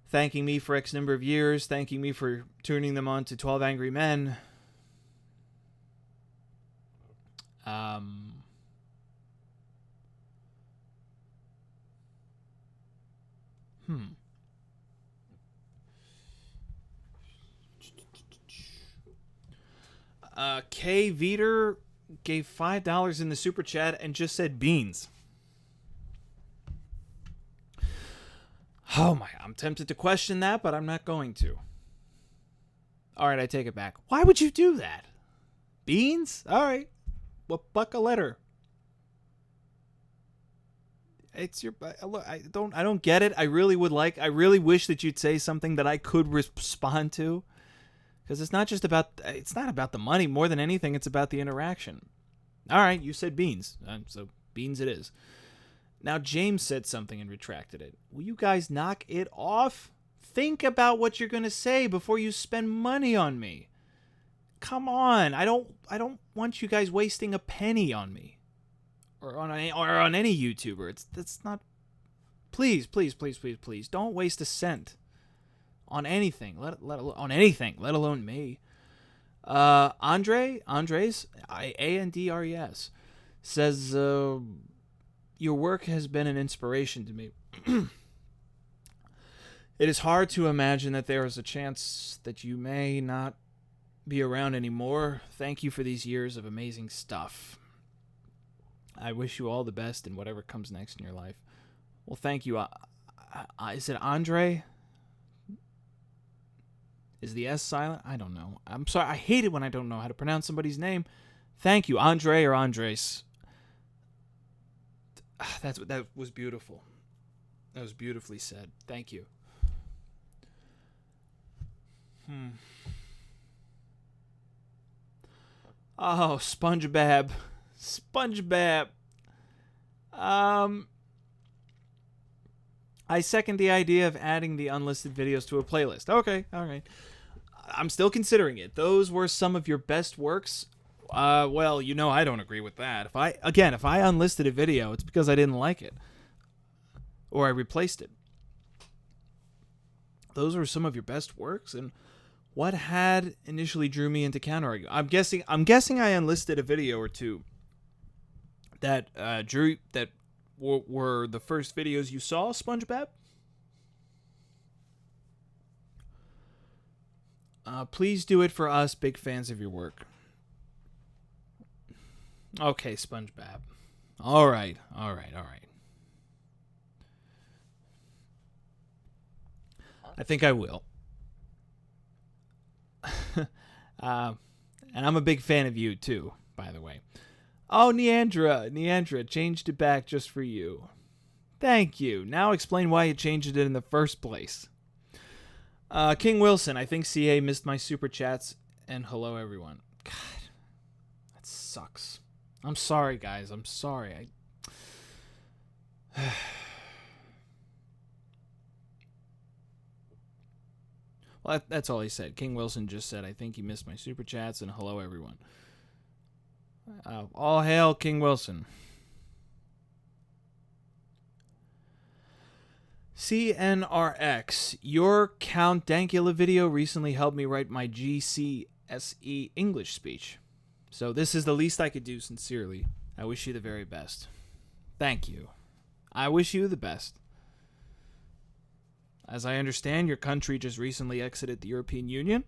thanking me for X number of years, thanking me for turning them on to 12 Angry Men. K. Veter gave $5 in the super chat and just said beans. Oh my, I'm tempted to question that, but I'm not going to. Alright, I take it back. Why would you do that? Beans? Alright. Well, buck a letter. It's your... Look, I don't get it. I really wish that you'd say something that I could respond to. Because it's not about the money. More than anything, it's about the interaction. Alright, you said beans. So beans it is. Now, James said something and retracted it. Will you guys knock it off? Think about what you're going to say before you spend money on me. Come on. I don't want you guys wasting a penny on me. Or on any YouTuber. That's not... Please, don't waste a cent on anything. Let alone me. Andres, Andres, says... your work has been an inspiration to me. It is hard to imagine that there is a chance that you may not be around anymore. Thank you for these years of amazing stuff. I wish you all the best in whatever comes next in your life. Well, thank you. Is it Andre? Is the S silent? I don't know. I'm sorry. I hate it when I don't know how to pronounce somebody's name. Thank you, Andre or Andres. That was beautiful. That was beautifully said. Thank you. Oh, SpongeBob. I second the idea of adding the unlisted videos to a playlist. Okay, all right. I'm still considering it. Those were some of your best works. Well, you know I don't agree with that. If I unlisted a video, it's because I didn't like it. Or I replaced it. Those were some of your best works, and what had initially drew me into counter-argument? I'm guessing I unlisted a video or two that were the first videos you saw, SpongeBob. Please do it for us, big fans of your work. Okay, SpongeBob. All right. I think I will. And I'm a big fan of you, too, by the way. Oh, Neandra changed it back just for you. Thank you. Now explain why you changed it in the first place. King Wilson, I think CA missed my super chats, and hello, everyone. God, that sucks. I'm sorry, guys. I'm sorry. Well, that's all he said. King Wilson just said, I think he missed my super chats, and hello, everyone. All hail King Wilson. CNRX, your Count Dankula video recently helped me write my GCSE English speech. So this is the least I could do, sincerely. I wish you the very best. Thank you. I wish you the best. As I understand, your country just recently exited the European Union.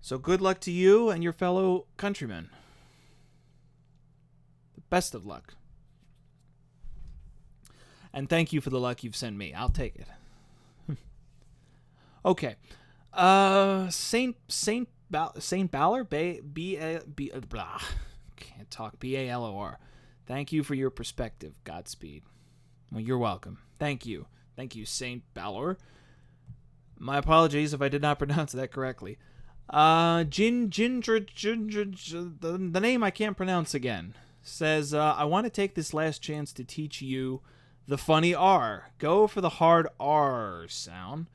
So good luck to you and your fellow countrymen. The best of luck. And thank you for the luck you've sent me. I'll take it. Okay. Saint Balor, blah. Can't talk. Balor. Thank you for your perspective. Godspeed. Well, you're welcome. Thank you. Thank you, Saint Balor. My apologies if I did not pronounce that correctly. The name I can't pronounce again says, I want to take this last chance to teach you the funny R. Go for the hard R sound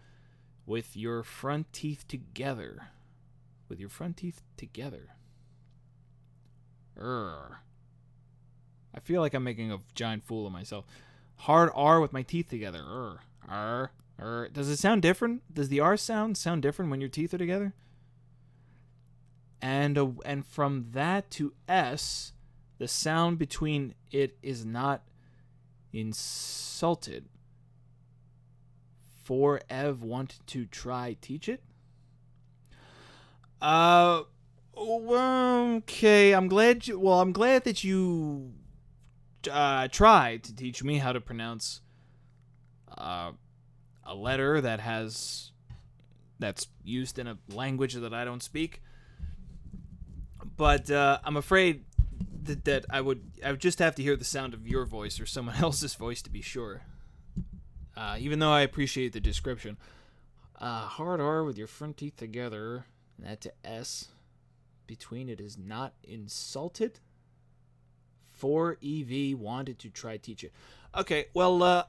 with your front teeth together. With your front teeth together. I feel like I'm making a giant fool of myself. Hard R with my teeth together. Does it sound different? Does the R sound different when your teeth are together? And from that to S, the sound between it is not insulted. For Ev wanted to try teach it. Okay. I'm glad that you tried to teach me how to pronounce a letter that's used in a language that I don't speak. But I'm afraid that I would just have to hear the sound of your voice or someone else's voice to be sure. Even though I appreciate the description. Hard R with your front teeth together. And that to S. Between it is not insulted. 4EV wanted to try teach it. Okay, well,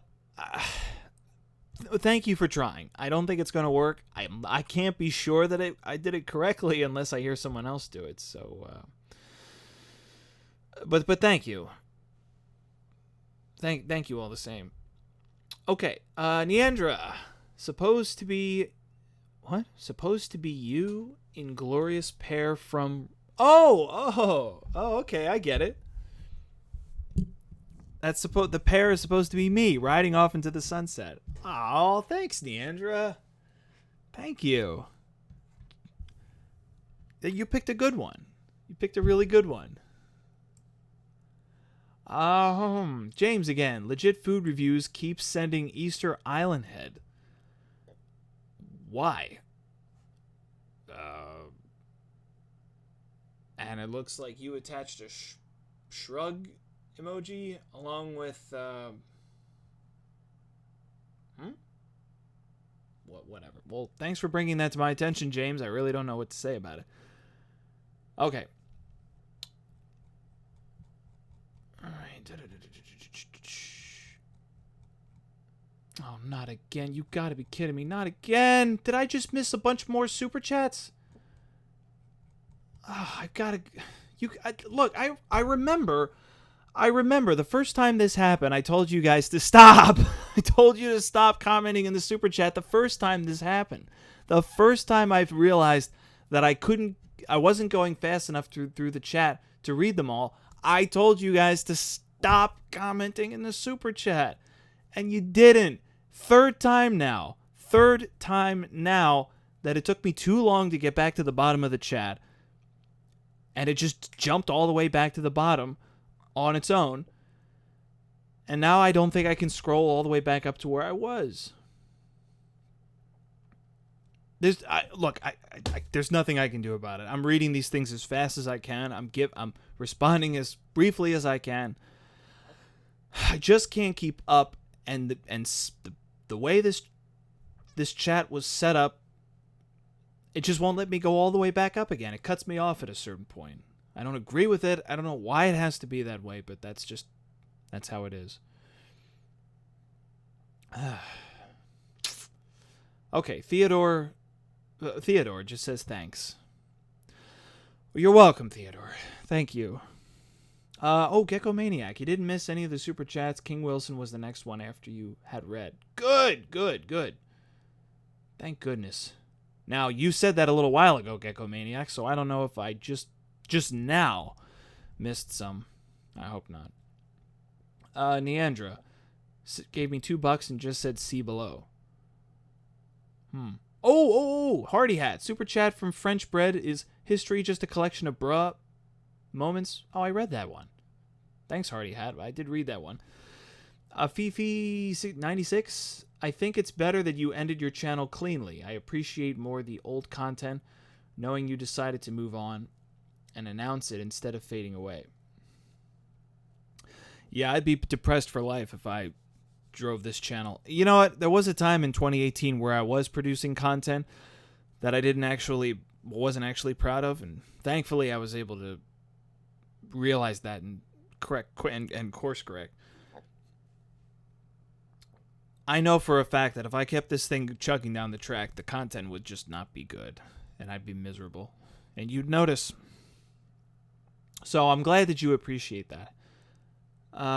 thank you for trying. I don't think it's going to work. I can't be sure that I did it correctly unless I hear someone else do it. So, but thank you. Thank you all the same. Okay, Neandra, supposed to be you, Inglorious Pair from. Oh, okay, I get it. The pair is supposed to be me riding off into the sunset. Oh, thanks, Neandra. Thank you. You picked a good one. You picked a really good one. James again. Legit Food Reviews keeps sending Easter Island head. Why? And it looks like you attached a shrug emoji along with whatever. Well, thanks for bringing that to my attention, James. I really don't know what to say about it. Okay. All right. Oh, not again. You gotta be kidding me. Not again. Did I just miss a bunch more super chats? Oh, I gotta. Look, I remember the first time this happened, I told you guys to stop. I told you to stop commenting in the super chat the first time this happened. The first time I've realized that I wasn't going fast enough through the chat to read them all, I told you guys to stop commenting in the super chat, and you didn't. Third time now that it took me too long to get back to the bottom of the chat, and it just jumped all the way back to the bottom on its own. And now I don't think I can scroll all the way back up to where I was. There's nothing I can do about it. I'm reading these things as fast as I can. I'm responding as briefly as I can. I just can't keep up, and the way this chat was set up, it just won't let me go all the way back up again. It cuts me off at a certain point. I don't agree with it. I don't know why it has to be that way, but that's how it is. Okay, Theodore just says thanks. Well, you're welcome, Theodore. Thank you. Gecko Maniac. You didn't miss any of the super chats. King Wilson was the next one after you had read. Good. Thank goodness. Now, you said that a little while ago, Gecko Maniac, so I don't know if I just now missed some. I hope not. Neandra gave me $2 and just said see below. Hardy Hat. Super chat from French Bread. Is history just a collection of bruh moments? Oh, I read that one. Thanks, Hardy Hat. I did read that one. Fifi96. I think it's better that you ended your channel cleanly. I appreciate more the old content, knowing you decided to move on and announce it instead of fading away. Yeah, I'd be depressed for life if I drove this channel. You know what? There was a time in 2018 where I was producing content that I wasn't actually proud of, and thankfully I was able to realize that and course correct. I know for a fact that if I kept this thing chugging down the track, the content would just not be good, and I'd be miserable, and you'd notice. So I'm glad that you appreciate that.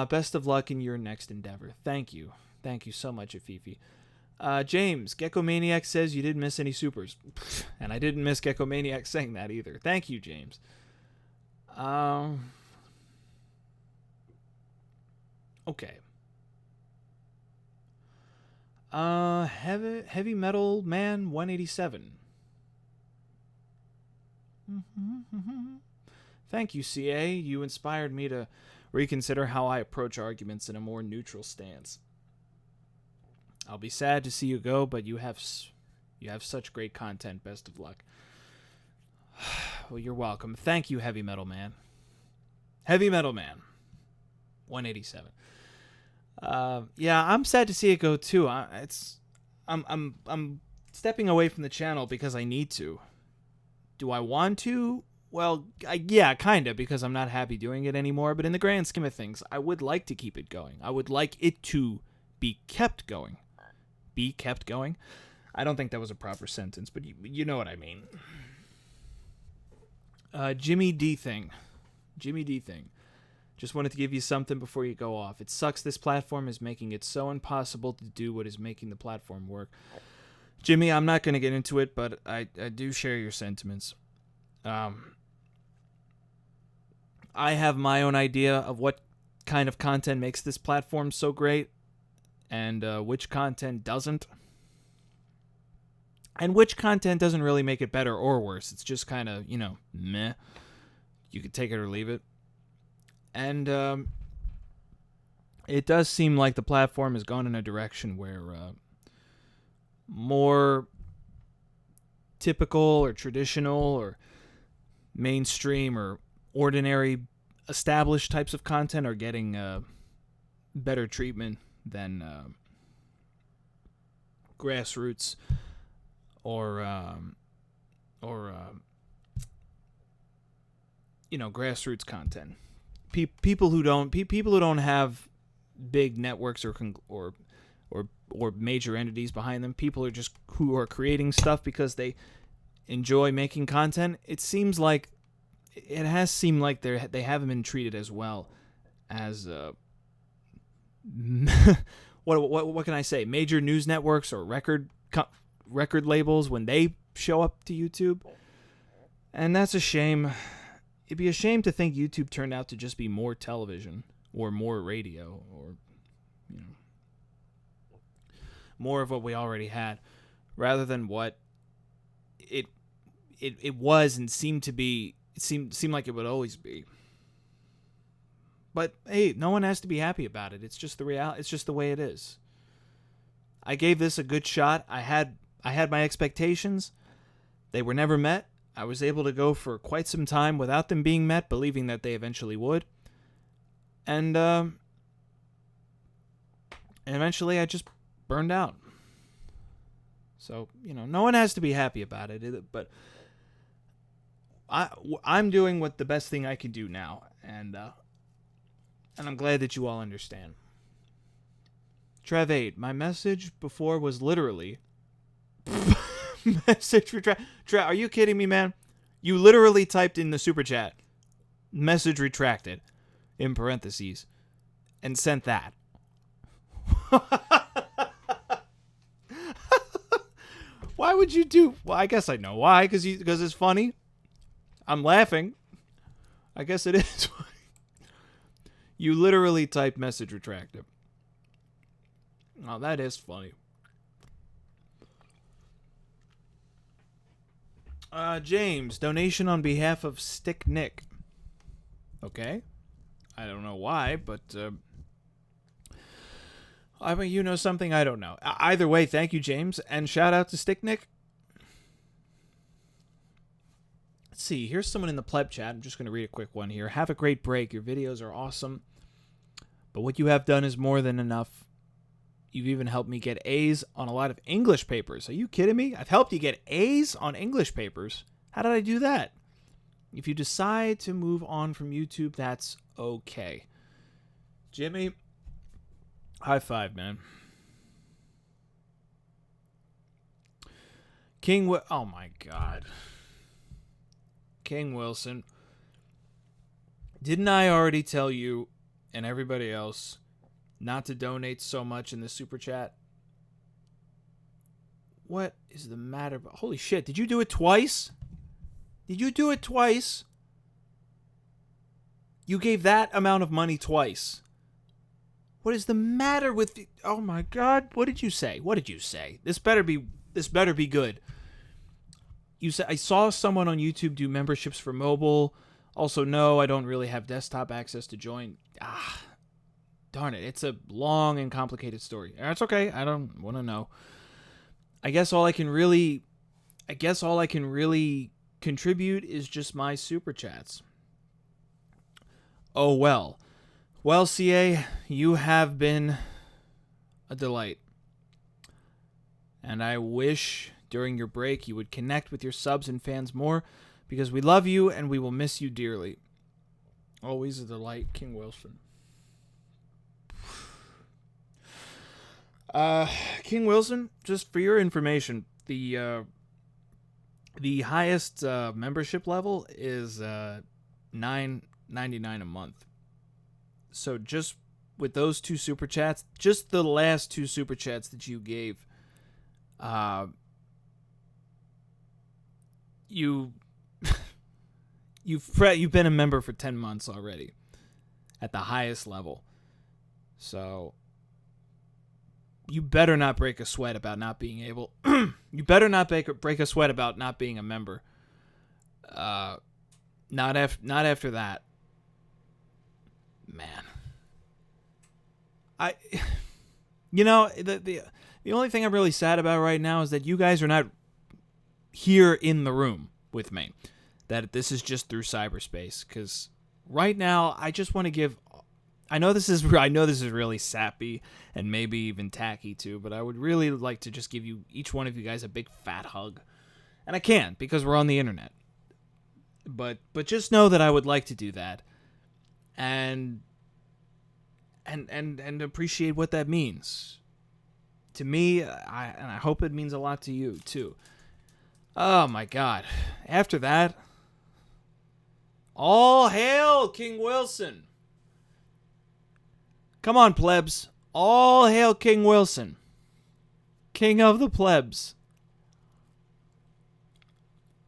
Best of luck in your next endeavor. Thank you. Thank you so much, Afifi. James, Gecko Maniac says you didn't miss any supers. And I didn't miss Gecko Maniac saying that either. Thank you, James. Okay. Heavy Metal Man 187. Thank you, CA. You inspired me to reconsider how I approach arguments in a more neutral stance. I'll be sad to see you go, but you have such great content. Best of luck. Well, you're welcome. Thank you, Heavy Metal Man. Heavy Metal Man 187. Yeah, I'm sad to see it go too. I'm stepping away from the channel because I need to. Do I want to? Well, yeah, kind of, because I'm not happy doing it anymore. But in the grand scheme of things, I would like to keep it going. I would like it to be kept going. Be kept going? I don't think that was a proper sentence, but you know what I mean. Jimmy D thing. Just wanted to give you something before you go off. It sucks this platform is making it so impossible to do what is making the platform work. Jimmy, I'm not going to get into it, but I do share your sentiments. I have my own idea of what kind of content makes this platform so great, and which content doesn't. And which content doesn't really make it better or worse. It's just kind of, meh. You could take it or leave it. And it does seem like the platform has gone in a direction where more typical or traditional or mainstream or ordinary established types of content are getting better treatment than grassroots or grassroots content. People who don't have big networks or major entities behind them. People who are creating stuff because they enjoy making content. It has seemed like they haven't been treated as well as what can I say? Major news networks or record labels when they show up to YouTube, and that's a shame. it'd be a shame to think YouTube turned out to just be more television or more radio or, you know, more of what we already had rather than what it was and seemed to be. It seemed like it would always be. But hey, no one has to be happy about it. It's just the reality. It's just the way it is. I gave this a good shot. I had my expectations. They were never met. I was able to go for quite some time without them being met, believing that they eventually would. And eventually I just burned out. So, you know, no one has to be happy about it, but I'm doing what the best thing I can do now, and I'm glad that you all understand. Trev8, my message before was literally message retract. Are you kidding me, man? You literally typed in the super chat, message retracted, in parentheses, and sent that. Why would you do? Well, I guess I know why. Because it's funny. I'm laughing. I guess it is funny. You literally typed message retracted. Oh, that is funny. James, donation on behalf of Stick Nick. Okay. I don't know why, but I mean, you know something I don't know. Either way, thank you, James, and shout out to Stick Nick. Let's see. Here's someone in the pleb chat. I'm just going to read a quick one here. Have a great break. Your videos are awesome, but what you have done is more than enough. You've even helped me get A's on a lot of English papers. Are you kidding me? I've helped you get A's on English papers. How did I do that? If you decide to move on from YouTube, that's okay. Jimmy, high five, man. Oh my God. King Wilson. Didn't I already tell you and everybody else not to donate so much in the super chat? What is the matter? Holy shit, did you do it twice? Did you do it twice? You gave that amount of money twice. What is the matter with the... Oh my God, what did you say? What did you say? This better be good. You said I saw someone on YouTube do memberships for mobile. Also, no, I don't really have desktop access to join. Darn it, it's a long and complicated story. That's okay. I don't want to know. I guess all I can really contribute is just my super chats. Oh well. Well, CA, you have been a delight. And I wish during your break you would connect with your subs and fans more, because we love you and we will miss you dearly. Always a delight, King Wilson. King Wilson, just for your information, the highest membership level is $9.99 a month. So just with those two super chats, just the last two super chats that you gave, you've been a member for 10 months already at the highest level. So you better not break a sweat about not being able. You better not break a sweat about not being a member. Not after that. Man. The only thing I'm really sad about right now is that you guys are not here in the room with me. That this is just through cyberspace. Because right now, I just want to give. I know this is really sappy and maybe even tacky too, but I would really like to just give each one of you guys a big fat hug, and I can't because we're on the internet. But just know that I would like to do that, and appreciate what that means to me. I hope it means a lot to you too. Oh my God! After that, all hail King Wilson. Come on, plebs. All hail King Wilson. King of the plebs.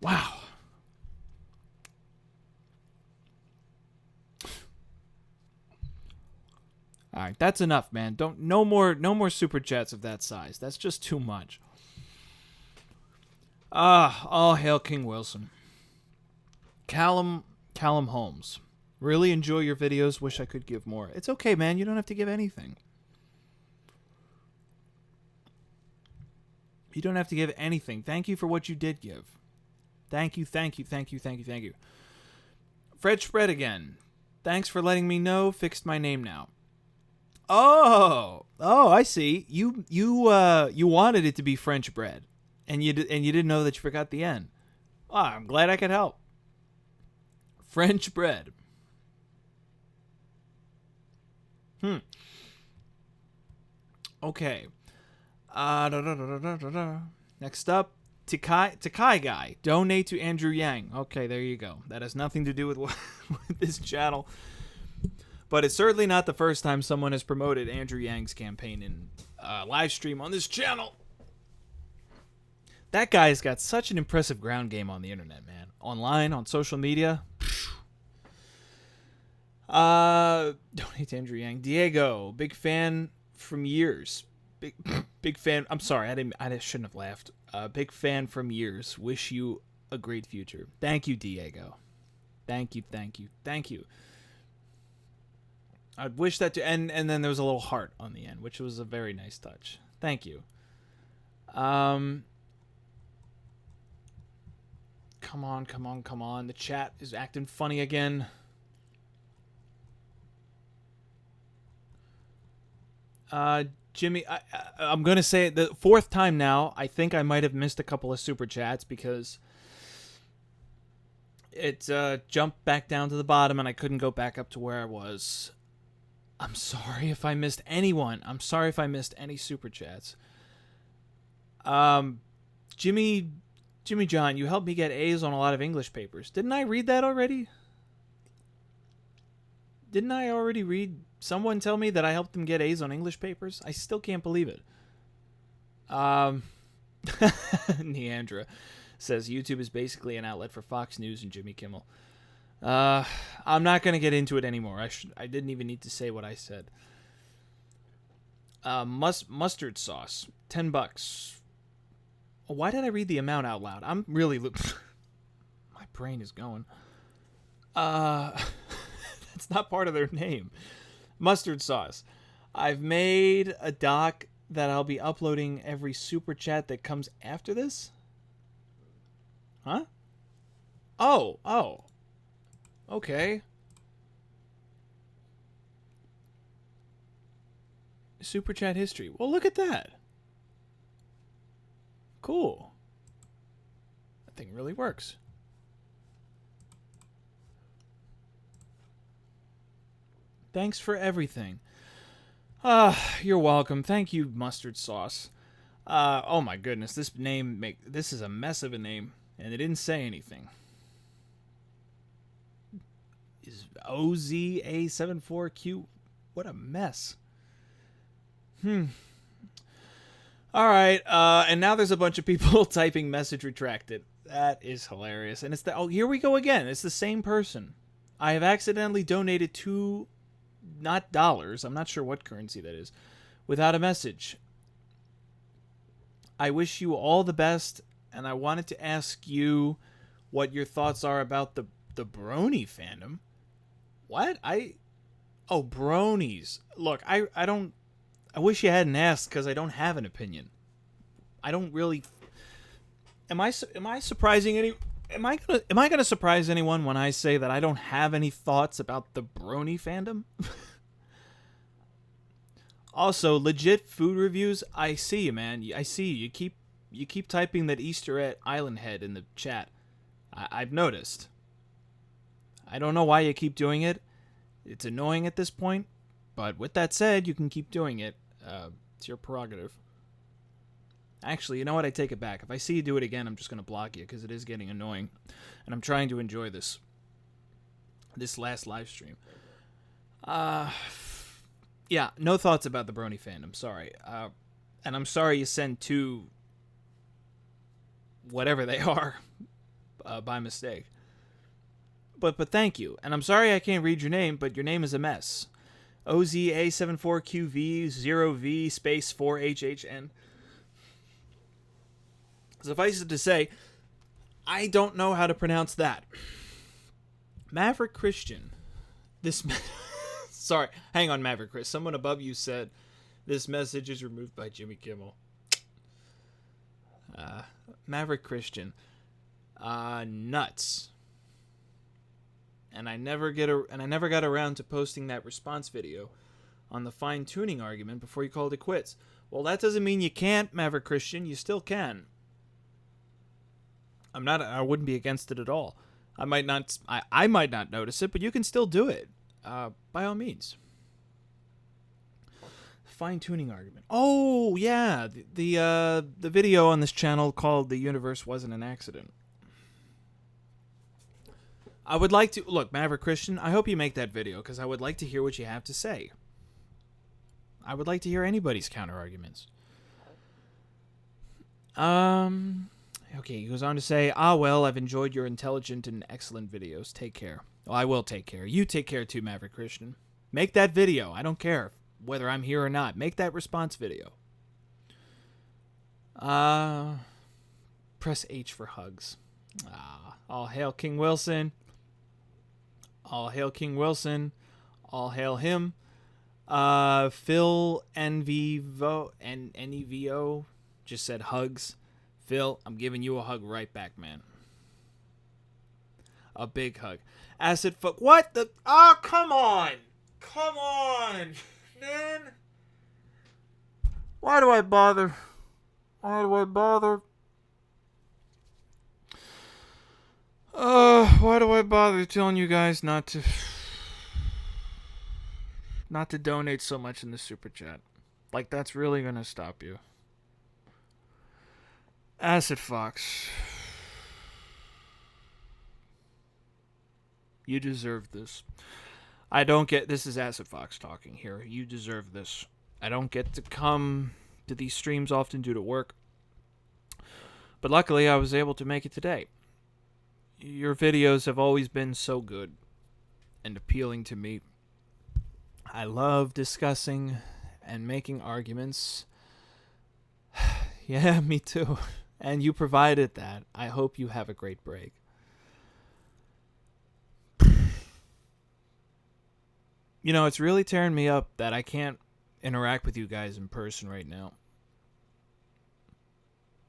Wow. All right, that's enough, man. No more super chats of that size. That's just too much. All hail King Wilson. Callum Holmes. Really enjoy your videos. Wish I could give more. It's okay, man. You don't have to give anything. You don't have to give anything. Thank you for what you did give. Thank you. Fred Spread again. Thanks for letting me know. Fixed my name now. Oh, I see. You wanted it to be French bread, and you didn't know that you forgot the N. Oh, I'm glad I could help. French bread. Okay. Next up, Takai Guy. Donate to Andrew Yang. Okay, there you go. That has nothing to do with with this channel. But it's certainly not the first time someone has promoted Andrew Yang's campaign in live stream on this channel. That guy's got such an impressive ground game on the internet, man. Online, on social media. Donate to Andrew Yang. Diego, big fan from years. Big fan. I'm sorry, I shouldn't have laughed. Big fan from years. Wish you a great future. Thank you, Diego. Thank you. I'd wish that to and then there was a little heart on the end, which was a very nice touch. Thank you. Come on. The chat is acting funny again. Jimmy, I'm going to say it the fourth time now. I think I might have missed a couple of super chats because it jumped back down to the bottom and I couldn't go back up to where I was. I'm sorry if I missed anyone. I'm sorry if I missed any super chats. Jimmy John, you helped me get A's on a lot of English papers. Didn't I read that already? Didn't I already read someone tell me that I helped them get A's on English papers? I still can't believe it. Neandra says YouTube is basically an outlet for Fox News and Jimmy Kimmel. I'm not going to get into it anymore. I didn't even need to say what I said. Mustard sauce, $10. Why did I read the amount out loud? I'm really my brain is going. That's not part of their name. Mustard sauce. I've made a doc that I'll be uploading every super chat that comes after this. Huh? Oh. Okay. Super chat history. Well, look at that. Cool. That thing really works. Thanks for everything. You're welcome. Thank you, Mustard Sauce. Oh my goodness, this is a mess of a name, and it didn't say anything. Is OZA74Q? What a mess. All right, and now there's a bunch of people typing message retracted. That is hilarious. And here we go again. It's the same person. I have accidentally donated $2, not dollars, I'm not sure what currency that is, without a message. I wish you all the best, and I wanted to ask you what your thoughts are about the Brony fandom. What? Oh, bronies. Look, I wish you hadn't asked because I don't have an opinion. I don't really. Am I surprising any? Am I gonna surprise anyone when I say that I don't have any thoughts about the Brony fandom? Also, legit food reviews. I see you, man. I see you. You keep typing that Easter Island head in the chat. I've noticed. I don't know why you keep doing it. It's annoying at this point. But with that said, you can keep doing it. It's your prerogative. Actually, you know what? I take it back. If I see you do it again, I'm just going to block you because it is getting annoying. And I'm trying to enjoy this last live stream. Yeah, no thoughts about the Brony fandom. Sorry. And I'm sorry you sent two, whatever they are, by mistake. But thank you. And I'm sorry I can't read your name, but your name is a mess. OZA74QV0V space 4HHN. Suffice it to say, I don't know how to pronounce that. Maverick Christian. This... Sorry, hang on, Maverick Chris. Someone above you said, this message is removed by Jimmy Kimmel. Maverick Christian. Nuts. And I never got around to posting that response video on the fine-tuning argument before you called it quits. Well, that doesn't mean you can't, Maverick Christian. You still can. I wouldn't be against it at all. I might not notice it, but you can still do it. By all means. Fine-tuning argument. Oh, yeah. The video on this channel called The Universe Wasn't an Accident. I would like to... Look, Maverick Christian, I hope you make that video, because I would like to hear what you have to say. I would like to hear anybody's counter-arguments. Okay, he goes on to say, well, I've enjoyed your intelligent and excellent videos. Take care. Well, I will take care. You take care too, Maverick Christian. Make that video. I don't care whether I'm here or not. Make that response video. Press H for hugs. All hail King Wilson. All hail King Wilson. All hail him. Phil NEVO just said hugs. Phil, I'm giving you a hug right back, man. A big hug. Acid fuck. What the? Oh, come on. Come on, man. Why do I bother? Why do I bother? Why do I bother telling you guys not to donate so much in the super chat? Like, that's really gonna stop you. Acid Fox. You deserve this. I don't get... This is Acid Fox talking here. You deserve this. I don't get to come to these streams often due to work. But luckily, I was able to make it today. Your videos have always been so good and appealing to me. I love discussing and making arguments. Yeah, me too. And you provided that. I hope you have a great break. You know, it's really tearing me up that I can't interact with you guys in person right now.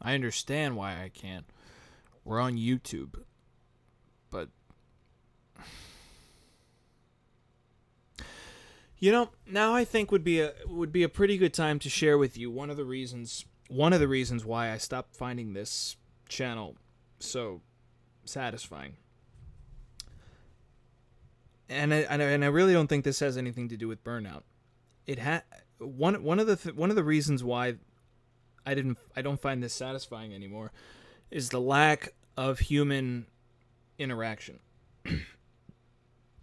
I understand why I can't. We're on YouTube. But you know, now I think would be a pretty good time to share with you one of the reasons why I stopped finding this channel so satisfying. And I really don't think this has anything to do with burnout. It one of the reasons why I don't find this satisfying anymore is the lack of human interaction.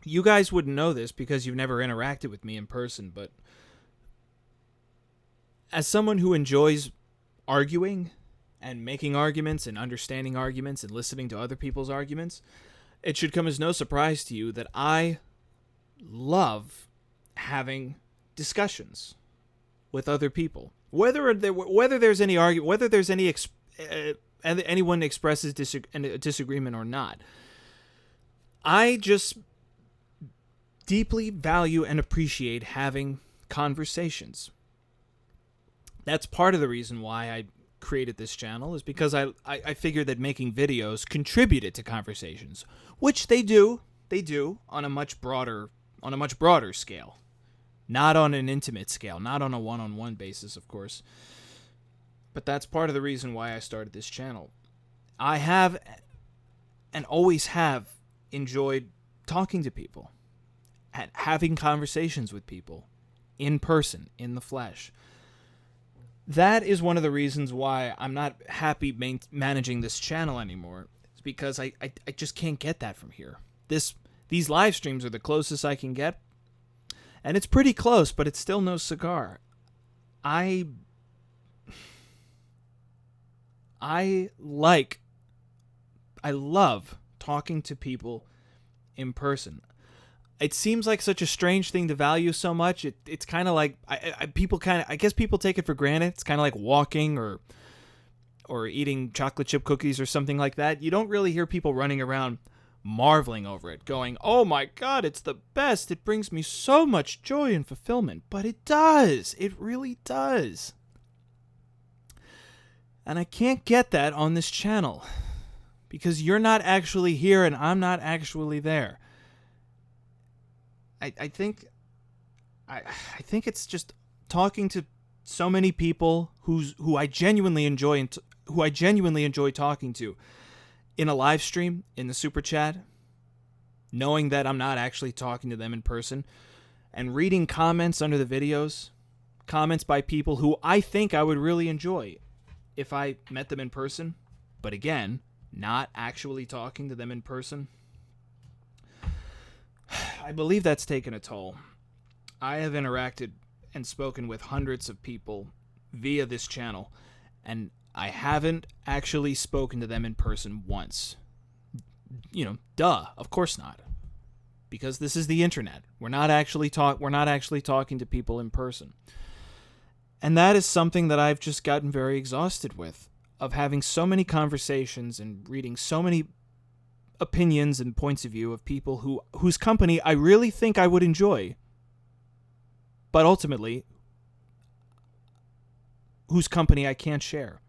You guys wouldn't know this because you've never interacted with me in person, but as someone who enjoys arguing and making arguments and understanding arguments and listening to other people's arguments, it should come as no surprise to you that I love having discussions with other people. Whether there's any argument, whether there's any anyone expresses disagreement or not, I just deeply value and appreciate having conversations. That's part of the reason why I created this channel, is because I figured that making videos contributed to conversations, which they do on a much broader scale, not on an intimate scale, not on a one-on-one basis, of course. But that's part of the reason why I started this channel. I have and always have enjoyed talking to people and having conversations with people in person, in the flesh. That is one of the reasons why I'm not happy managing this channel anymore. It's because I just can't get that from here. These live streams are the closest I can get, and it's pretty close, but it's still no cigar. I love talking to people in person. it seems like such a strange thing to value so much. It's kind of like I guess people take it for granted. It's kind of like walking or eating chocolate chip cookies or something like that. You don't really hear people running around marveling over it, going, "Oh my God, it's the best. It brings me so much joy and fulfillment." But it does. It really does. And I can't get that on this channel because you're not actually here and I'm not actually there. I think it's just talking to so many people who I genuinely enjoy and who I genuinely enjoy talking to in a live stream, in the super chat, knowing that I'm not actually talking to them in person, and reading comments under the videos, comments by people who I think I would really enjoy if I met them in person, but again, not actually talking to them in person. I believe that's taken a toll. I have interacted and spoken with hundreds of people via this channel, and I haven't actually spoken to them in person once. Duh, of course not. Because this is the internet. We're not actually talking to people in person. And that is something that I've just gotten very exhausted with, of having so many conversations and reading so many opinions and points of view of people whose company I really think I would enjoy, but ultimately whose company I can't share.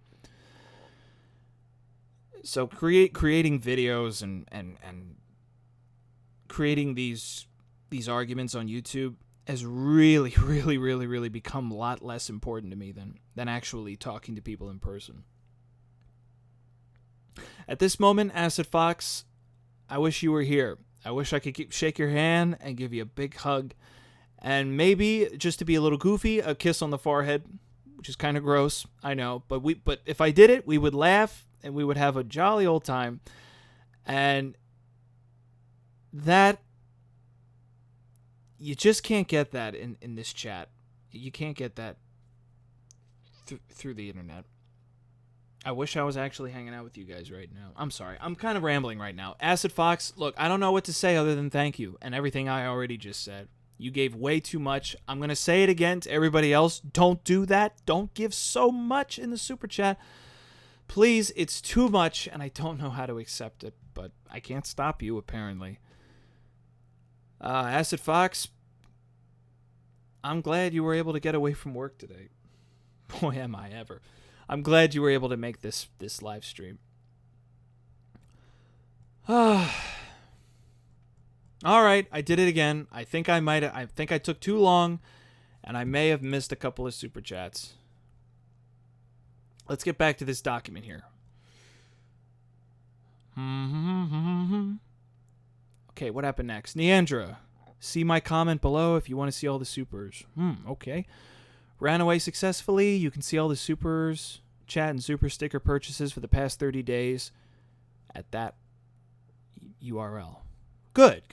So creating videos and creating these arguments on YouTube has really, really, really, really become a lot less important to me than actually talking to people in person. At this moment, Acid Fox, I wish you were here. I wish I could shake your hand and give you a big hug. And maybe, just to be a little goofy, a kiss on the forehead, which is kind of gross, I know. But if I did it, we would laugh and we would have a jolly old time. And that, you just can't get that in this chat. You can't get that through the internet. I wish I was actually hanging out with you guys right now. I'm sorry. I'm kind of rambling right now. Acid Fox, look, I don't know what to say other than thank you and everything I already just said. You gave way too much. I'm going to say it again to everybody else. Don't do that. Don't give so much in the super chat. Please, it's too much, and I don't know how to accept it, but I can't stop you, apparently. Acid Fox, I'm glad you were able to get away from work today. Boy, am I ever. I'm glad you were able to make this live stream. All right, I did it again. I think I took too long, and I may have missed a couple of super chats. Let's get back to this document here. Okay, what happened next? Neandra, see my comment below if you want to see all the supers. Okay. Ran away successfully. You can see all the supers, chat, and super sticker purchases for the past 30 days at that URL. Good.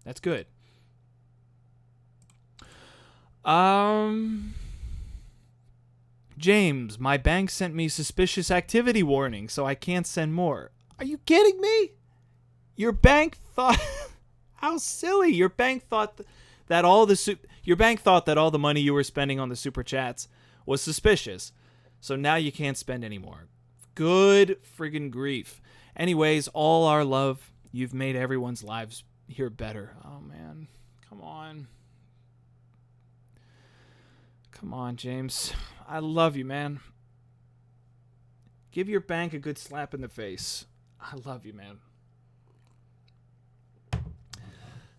That's good. James, my bank sent me suspicious activity warning, so I can't send more. Are you kidding me? Your bank thought how silly. Your bank thought that all the money you were spending on the super chats was suspicious. So now you can't spend anymore. Good friggin' grief. Anyways, all our love. You've made everyone's lives here better. Oh, man. Come on. Come on, James. I love you, man. Give your bank a good slap in the face. I love you, man.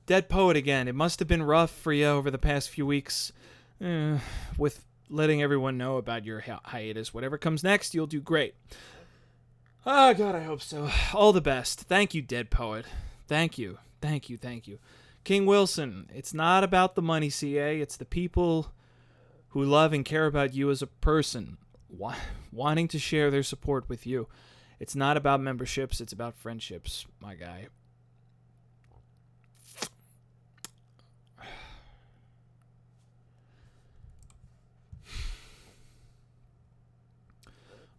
Dead Poet again. It must have been rough for you over the past few weeks with letting everyone know about your hiatus. Whatever comes next, you'll do great. Oh, God, I hope so. All the best. Thank you, Dead Poet. Thank you. King Wilson, it's not about the money, CA. It's the people who love and care about you as a person, wanting to share their support with you. It's not about memberships. It's about friendships, my guy.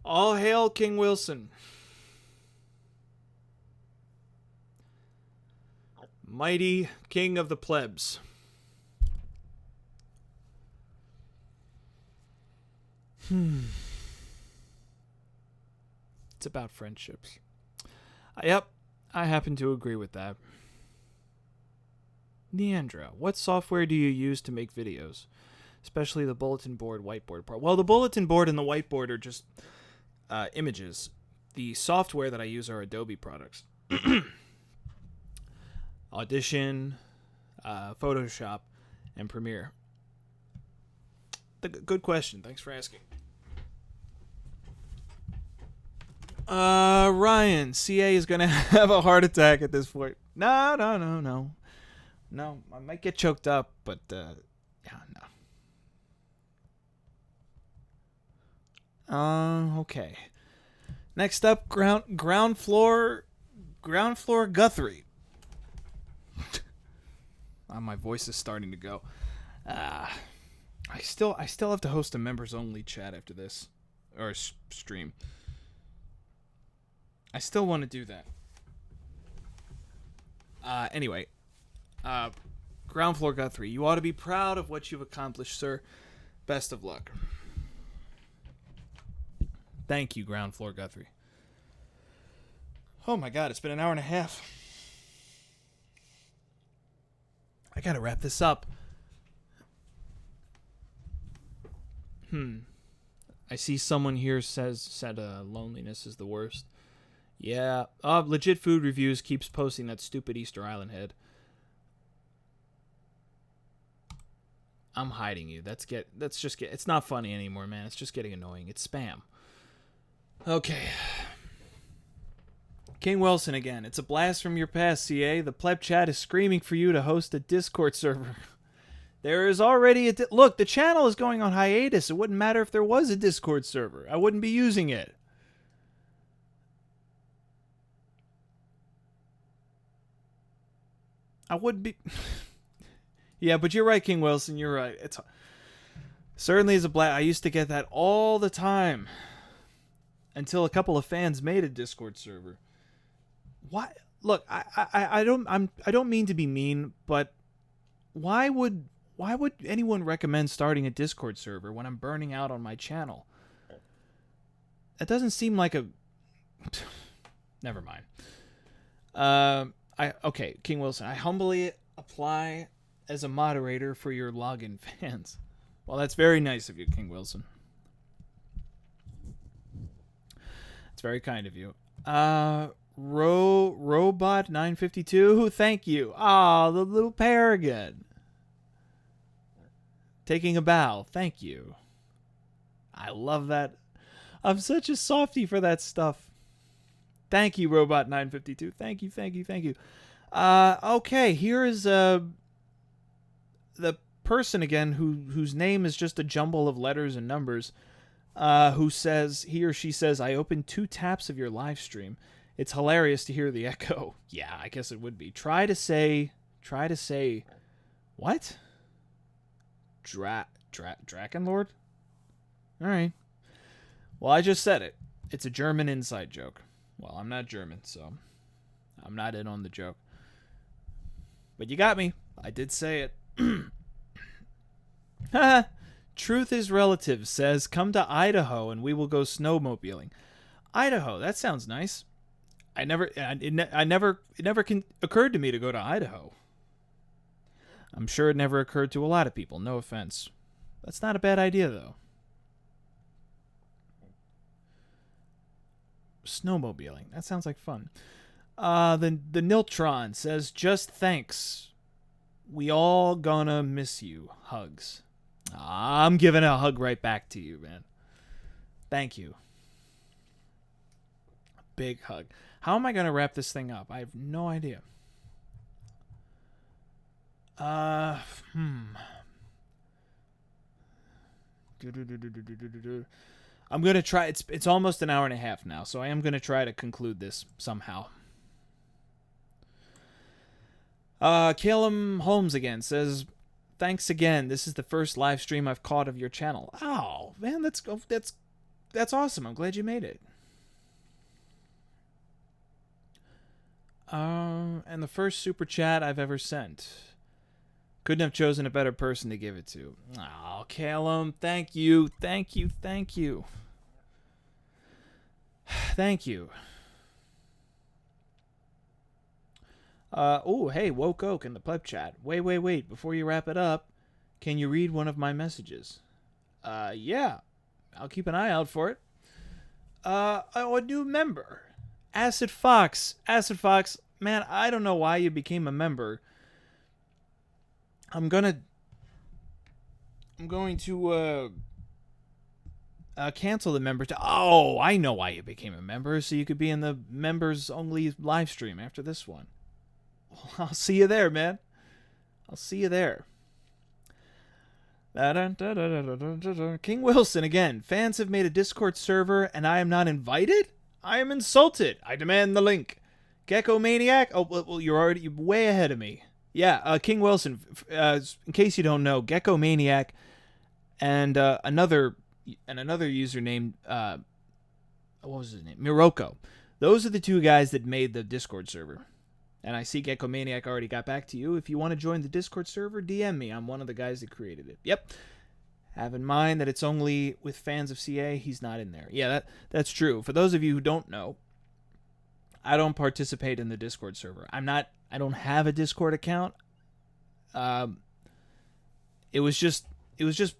All hail King Wilson. Mighty king of the plebs. It's about friendships. Yep, I happen to agree with that. Neandra, what software do you use to make videos? Especially the bulletin board, whiteboard part. Well, the bulletin board and the whiteboard are just images. The software that I use are Adobe products. Audition, Photoshop, and Premiere. Good question. Thanks for asking. Ryan, CA is going to have a heart attack at this point. No. No, I might get choked up, but, yeah, no. Okay. Next up, ground floor Guthrie. My voice is starting to go. I still have to host a members only chat after this, or stream. I still want to do that. Anyway, ground floor Guthrie, you ought to be proud of what you've accomplished, sir. Best of luck. Thank you, ground floor Guthrie. Oh my God, it's been an hour and a half. I gotta wrap this up. I see someone here said loneliness is the worst. Yeah. Legit Food Reviews keeps posting that stupid Easter Island head. I'm hiding you. It's not funny anymore, man. It's just getting annoying. It's spam. Okay. King Wilson again. It's a blast from your past, CA. The pleb chat is screaming for you to host a Discord server. There is already look, the channel is going on hiatus. It wouldn't matter if there was a Discord server. I wouldn't be using it. I would be... Yeah, but you're right, King Wilson. You're right. It's certainly is a blast. I used to get that all the time until a couple of fans made a Discord server. Why? Look, I don't mean to be mean, but why would anyone recommend starting a Discord server when I'm burning out on my channel? It doesn't seem like a... Never mind. Okay, King Wilson, I humbly apply as a moderator for your login fans. Well, that's very nice of you, King Wilson. It's very kind of you. Robot 952, thank you. The little paragon. Taking a bow, thank you. I love that. I'm such a softie for that stuff. Thank you, Robot 952. Thank you. Okay, here is the person again whose name is just a jumble of letters and numbers. Who says, he or she says, I opened 2 taps of your live stream. It's hilarious to hear the echo. Yeah, I guess it would be. Try to say, what? Drakenlord? Alright. Well, I just said it. It's a German inside joke. Well, I'm not German, so I'm not in on the joke. But you got me. I did say it. Truth is relative says, come to Idaho and we will go snowmobiling. Idaho, that sounds nice. It never occurred to me to go to Idaho. I'm sure it never occurred to a lot of people. No offense. That's not a bad idea, though. Snowmobiling. That sounds like fun. The Niltron says, just thanks. We all gonna miss you. Hugs. I'm giving a hug right back to you, man. Thank you. A big hug. How am I going to wrap this thing up? I have no idea. I'm going to try. It's almost an hour and a half now, so I am going to try to conclude this somehow. Calum Holmes again says, thanks again. This is the first live stream I've caught of your channel. Oh, man, that's awesome. I'm glad you made it. And the first super chat I've ever sent. Couldn't have chosen a better person to give it to. Oh, Callum, thank you. Thank you. Thank you. Thank you. Oh, hey, Woke Oak in the pleb chat. Wait. Before you wrap it up, can you read one of my messages? Yeah. I'll keep an eye out for it. A new member. Acid Fox. Acid Fox, man, I don't know why you became a member. I'm going to cancel the member. Oh, I know why you became a member, so you could be in the members only live stream after this one. I'll see you there, man. I'll see you there. King Wilson again. Fans have made a Discord server and I am not invited? I am insulted. I demand the link. Gecko Maniac? Oh, well, you're way ahead of me. Yeah, King Wilson. In case you don't know, Gecko Maniac and another user named what was his name? Miroko. Those are the two guys that made the Discord server. And I see Gecko Maniac already got back to you. If you want to join the Discord server, DM me. I'm one of the guys that created it. Yep. Have in mind that it's only with fans of CA. He's not in there. Yeah, that's true. For those of you who don't know, I don't participate in the Discord server. I don't have a Discord account. It was just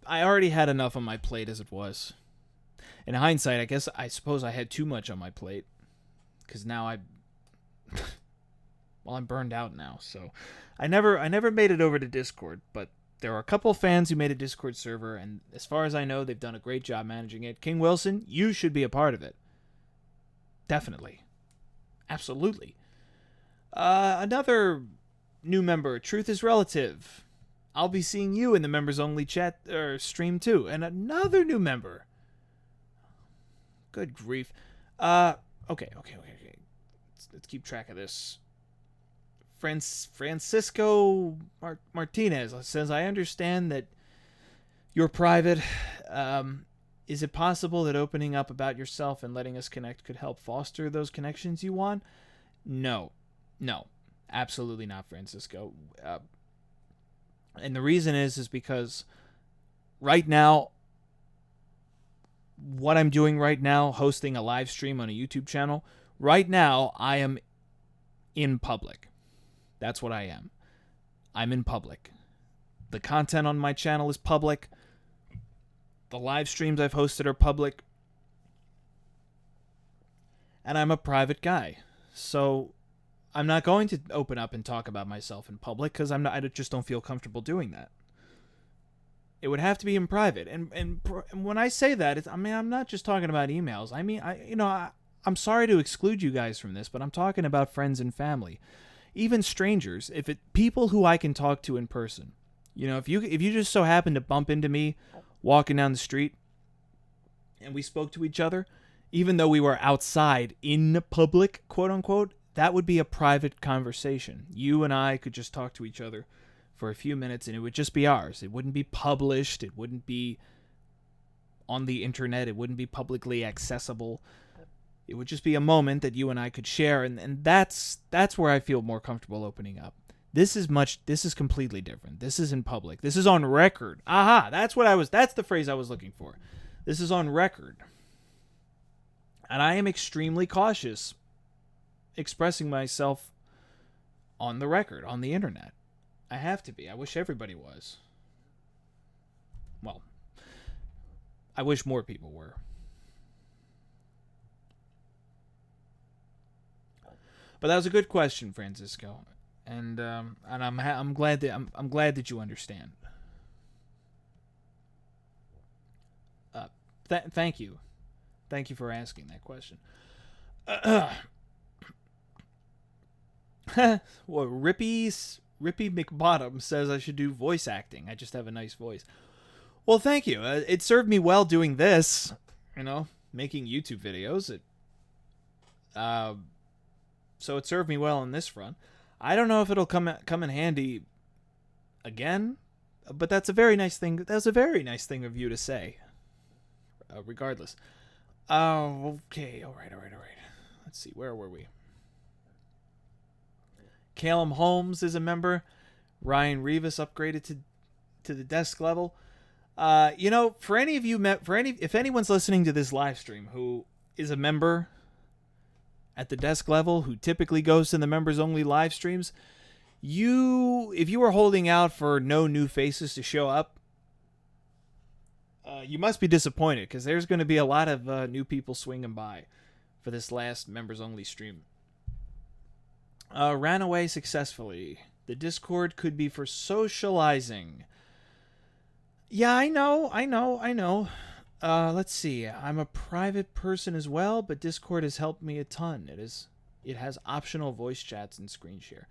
I already had enough on my plate as it was. In hindsight, I suppose I had too much on my plate, because now well, I'm burned out now, so I never made it over to Discord, but there are a couple fans who made a Discord server, and as far as I know, they've done a great job managing it. King Wilson, you should be a part of it. Definitely. Absolutely. Another new member, Truth is Relative. I'll be seeing you in the members only chat or stream too. And another new member. Good grief. Okay. Let's keep track of this. Francisco Martinez says, I understand that you're private. Is it possible that opening up about yourself and letting us connect could help foster those connections you want? No, absolutely not, Francisco. And the reason is because right now, what I'm doing right now, hosting a live stream on a YouTube channel, right now I am in public. That's what I am. I'm in public. The content on my channel is public. The live streams I've hosted are public. And I'm a private guy. So I'm not going to open up and talk about myself in public because I just don't feel comfortable doing that. It would have to be in private. And when I say that, I'm not just talking about emails. I'm sorry to exclude you guys from this, but I'm talking about friends and family. Even strangers, people who I can talk to in person. If you just so happen to bump into me walking down the street and we spoke to each other, even though we were outside in public, quote unquote, that would be a private conversation. You and I could just talk to each other for a few minutes and it would just be ours. It wouldn't be published. It wouldn't be on the internet. It wouldn't be publicly accessible. It would just be a moment that you and I could share, and that's where I feel more comfortable opening up. This is completely different. This is in public. This is on record. Aha, that's the phrase I was looking for. This is on record. And I am extremely cautious expressing myself on the record, on the internet. I have to be. I wish everybody was. Well, I wish more people were. But that was a good question, Francisco, and I'm glad that you understand. Thank you for asking that question. Well, Rippy McBottom says I should do voice acting. I just have a nice voice. Well, thank you. It served me well doing this. Making YouTube videos. So it served me well on this front. I don't know if it'll come in handy again, but that's a very nice thing. That's a very nice thing of you to say. Regardless. Okay. All right. Let's see. Where were we? Calum Holmes is a member. Ryan Rivas upgraded to the desk level. For any of you, if anyone's listening to this live stream who is a member at the desk level, who typically goes to the members only live streams, if you were holding out for no new faces to show up, you must be disappointed, because there's going to be a lot of new people swinging by for this last members only stream. Ran away successfully. The Discord could be for socializing. Yeah, I know. Let's see. I'm a private person as well, but Discord has helped me a ton. It has optional voice chats and screen share.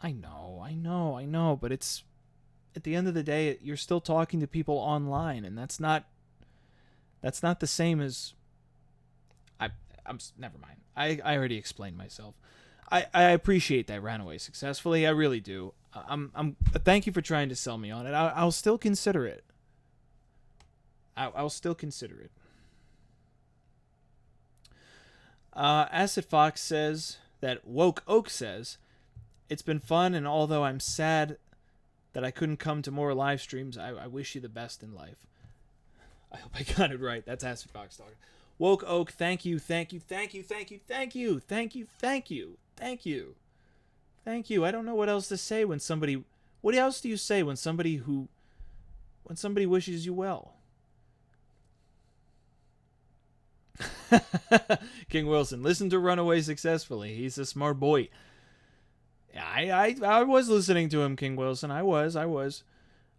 I know, but it's, at the end of the day, you're still talking to people online, and that's not the same as, never mind. I already explained myself. I appreciate that ran away successfully. I really do. Thank you for trying to sell me on it. I'll still consider it. I'll still consider it. Acid Fox says that Woke Oak says, it's been fun, and although I'm sad that I couldn't come to more live streams, I wish you the best in life. I hope I got it right. That's Acid Fox talking. Woke Oak, thank you. I don't know what else to say when somebody... What else do you say when somebody wishes you well? King Wilson, listen to Runaway successfully. He's a smart boy. I was listening to him, King Wilson. I was.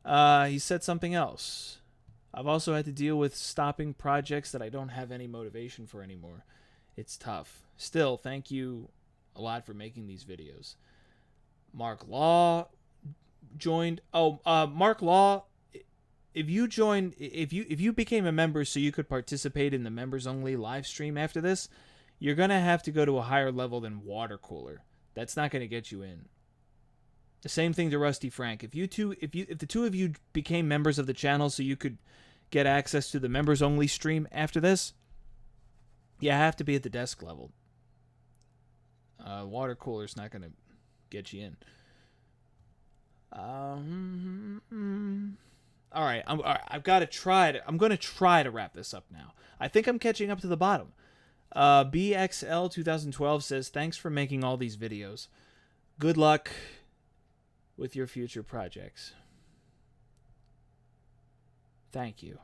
He said something else. I've also had to deal with stopping projects that I don't have any motivation for anymore. It's tough. Still, thank you a lot for making these videos. Mark Law joined. Mark Law, if you became a member so you could participate in the members only live stream after this, you're gonna have to go to a higher level than water cooler. That's not gonna get you in. The same thing to Rusty Frank. If the two of you became members of the channel so you could get access to the members only stream after this, you have to be at the desk level. Water cooler's not gonna get you in. All right, I've got to try I'm going to try to wrap this up now. I think I'm catching up to the bottom. BXL 2012 says, thanks for making all these videos. Good luck with your future projects. Thank you.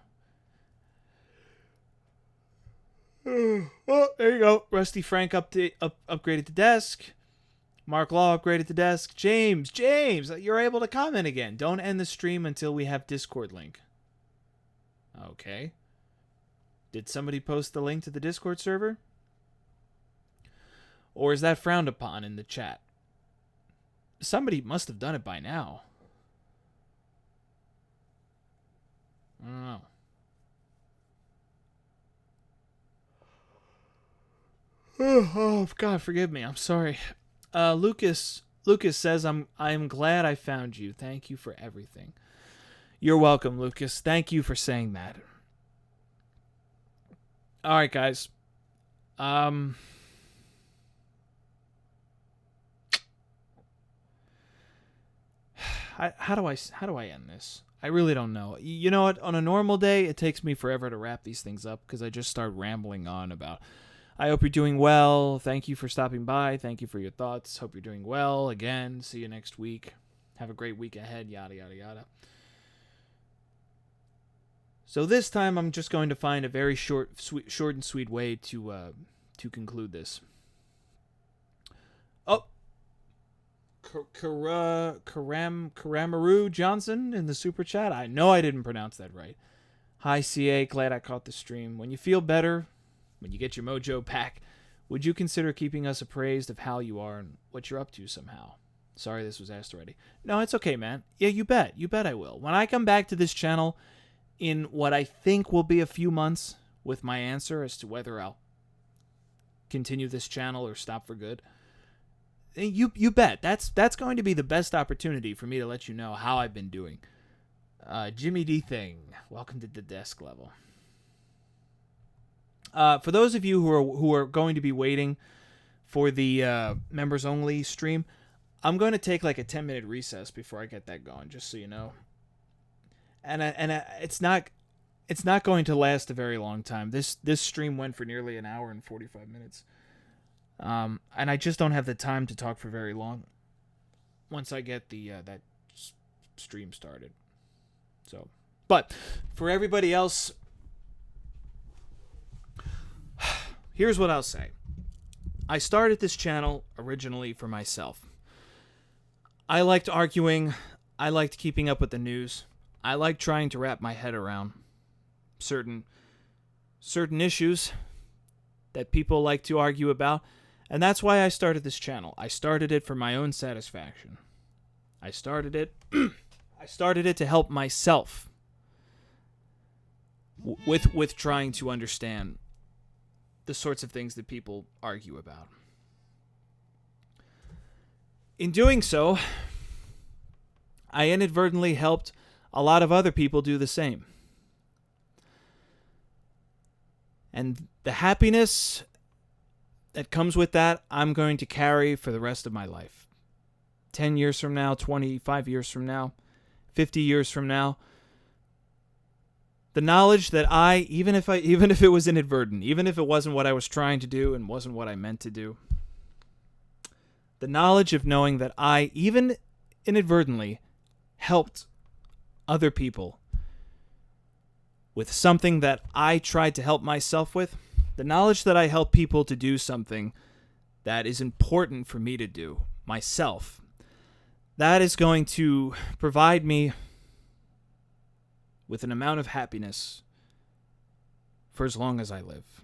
Oh, there you go. Rusty Frank upgraded to desk. Mark Law upgraded to desk. James, you're able to comment again. Don't end the stream until we have Discord link. Okay. Did somebody post the link to the Discord server? Or is that frowned upon in the chat? Somebody must have done it by now. I don't know. Oh, God, forgive me. I'm sorry. Lucas says, I'm glad I found you. Thank you for everything. You're welcome, Lucas. Thank you for saying that. All right, guys. How do I end this? I really don't know. You know what? On a normal day, it takes me forever to wrap these things up because I just start rambling on about, I hope you're doing well. Thank you for stopping by. Thank you for your thoughts. Hope you're doing well. Again, see you next week. Have a great week ahead. Yada, yada, yada. So this time, I'm just going to find a very short and sweet way to conclude this. Oh, Karamaru Johnson in the super chat. I know I didn't pronounce that right. Hi, CA. Glad I caught the stream. When you feel better, when you get your mojo back, would you consider keeping us appraised of how you are and what you're up to somehow? Sorry this was asked already. No, it's okay, man. Yeah, you bet. You bet I will. When I come back to this channel in what I think will be a few months with my answer as to whether I'll continue this channel or stop for good, you bet. That's going to be the best opportunity for me to let you know how I've been doing. Jimmy D Thing, welcome to the desk level. For those of you who are going to be waiting for the members only stream, I'm going to take like a 10-minute recess before I get that going, just so you know. And it's not going to last a very long time. This stream went for nearly an hour and 45 minutes. And I just don't have the time to talk for very long once I get the that stream started. So, but for everybody else, here's what I'll say. I started this channel originally for myself. I liked arguing. I liked keeping up with the news. I liked trying to wrap my head around certain issues that people like to argue about. And that's why I started this channel. I started it for my own satisfaction. I started it to help myself with trying to understand the sorts of things that people argue about. In doing so, I inadvertently helped a lot of other people do the same. And the happiness that comes with that, I'm going to carry for the rest of my life. 10 years from now, 25 years from now, 50 years from now. The knowledge that even if it was inadvertent, even if it wasn't what I was trying to do and wasn't what I meant to do, the knowledge of knowing that I, even inadvertently, helped other people with something that I tried to help myself with, the knowledge that I help people to do something that is important for me to do myself, that is going to provide me with an amount of happiness for as long as I live.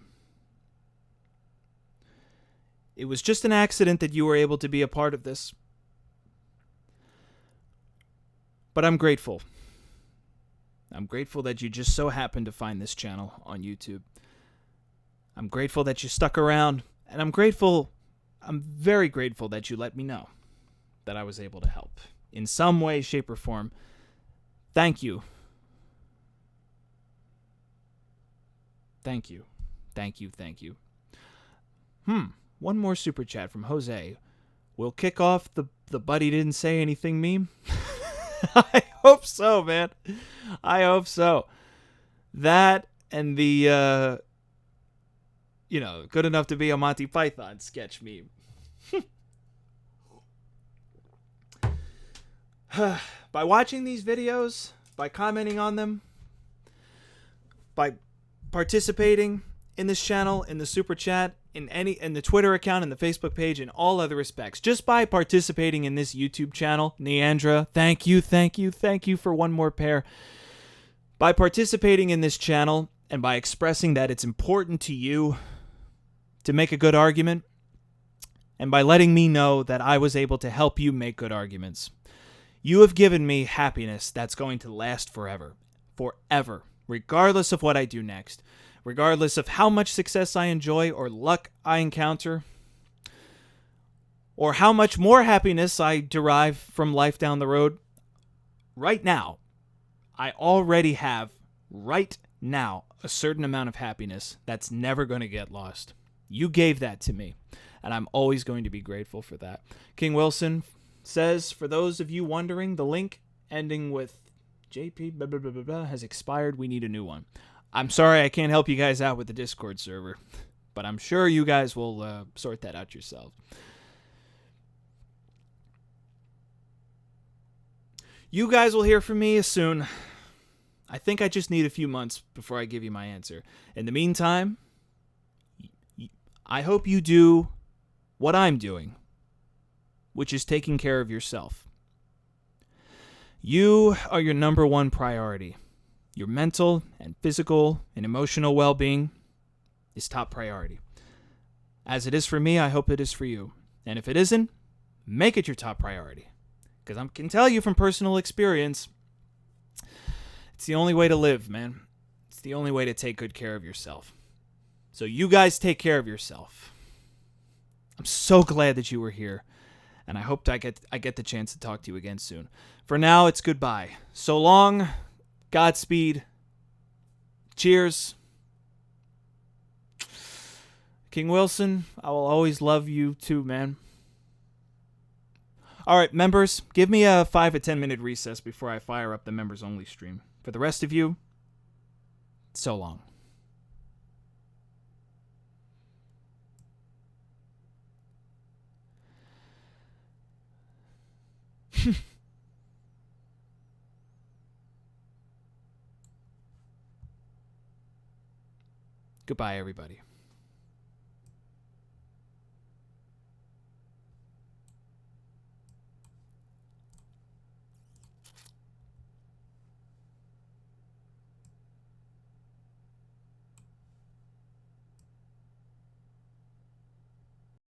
It was just an accident that you were able to be a part of this. But I'm grateful. I'm grateful that you just so happened to find this channel on YouTube. I'm grateful that you stuck around, and I'm very grateful that you let me know that I was able to help in some way, shape, or form. Thank you. Thank you. Thank you. Thank you. One more super chat from Jose. We'll kick off the buddy didn't say anything meme. I hope so, man. I hope so. That and the, good enough to be a Monty Python sketch meme. By watching these videos, by commenting on them, by participating in this channel, in the super chat, in the Twitter account, and the Facebook page, in all other respects, just by participating in this YouTube channel, Neandra, thank you for one more pair. By participating in this channel and by expressing that it's important to you to make a good argument, and by letting me know that I was able to help you make good arguments, you have given me happiness that's going to last forever. Forever. Regardless of what I do next. Regardless of how much success I enjoy or luck I encounter, or how much more happiness I derive from life down the road, right now, I already have, right now, a certain amount of happiness that's never going to get lost. You gave that to me, and I'm always going to be grateful for that. King Wilson says, for those of you wondering, the link ending with JP blah, blah, blah, blah, blah, has expired. We need a new one. I'm sorry I can't help you guys out with the Discord server, but I'm sure you guys will sort that out yourself. You guys will hear from me soon. I think I just need a few months before I give you my answer. In the meantime, I hope you do what I'm doing, which is taking care of yourself. You are your number one priority. Your mental and physical and emotional well-being is top priority. As it is for me, I hope it is for you. And if it isn't, make it your top priority. Because I can tell you from personal experience, it's the only way to live, man. It's the only way to take good care of yourself. So you guys take care of yourself. I'm so glad that you were here. And I hope I get the chance to talk to you again soon. For now, it's goodbye. So long. Godspeed. Cheers. King Wilson, I will always love you too, man. All right, members, give me a 5 to 10 minute recess before I fire up the members only stream. For the rest of you, so long. Goodbye, everybody.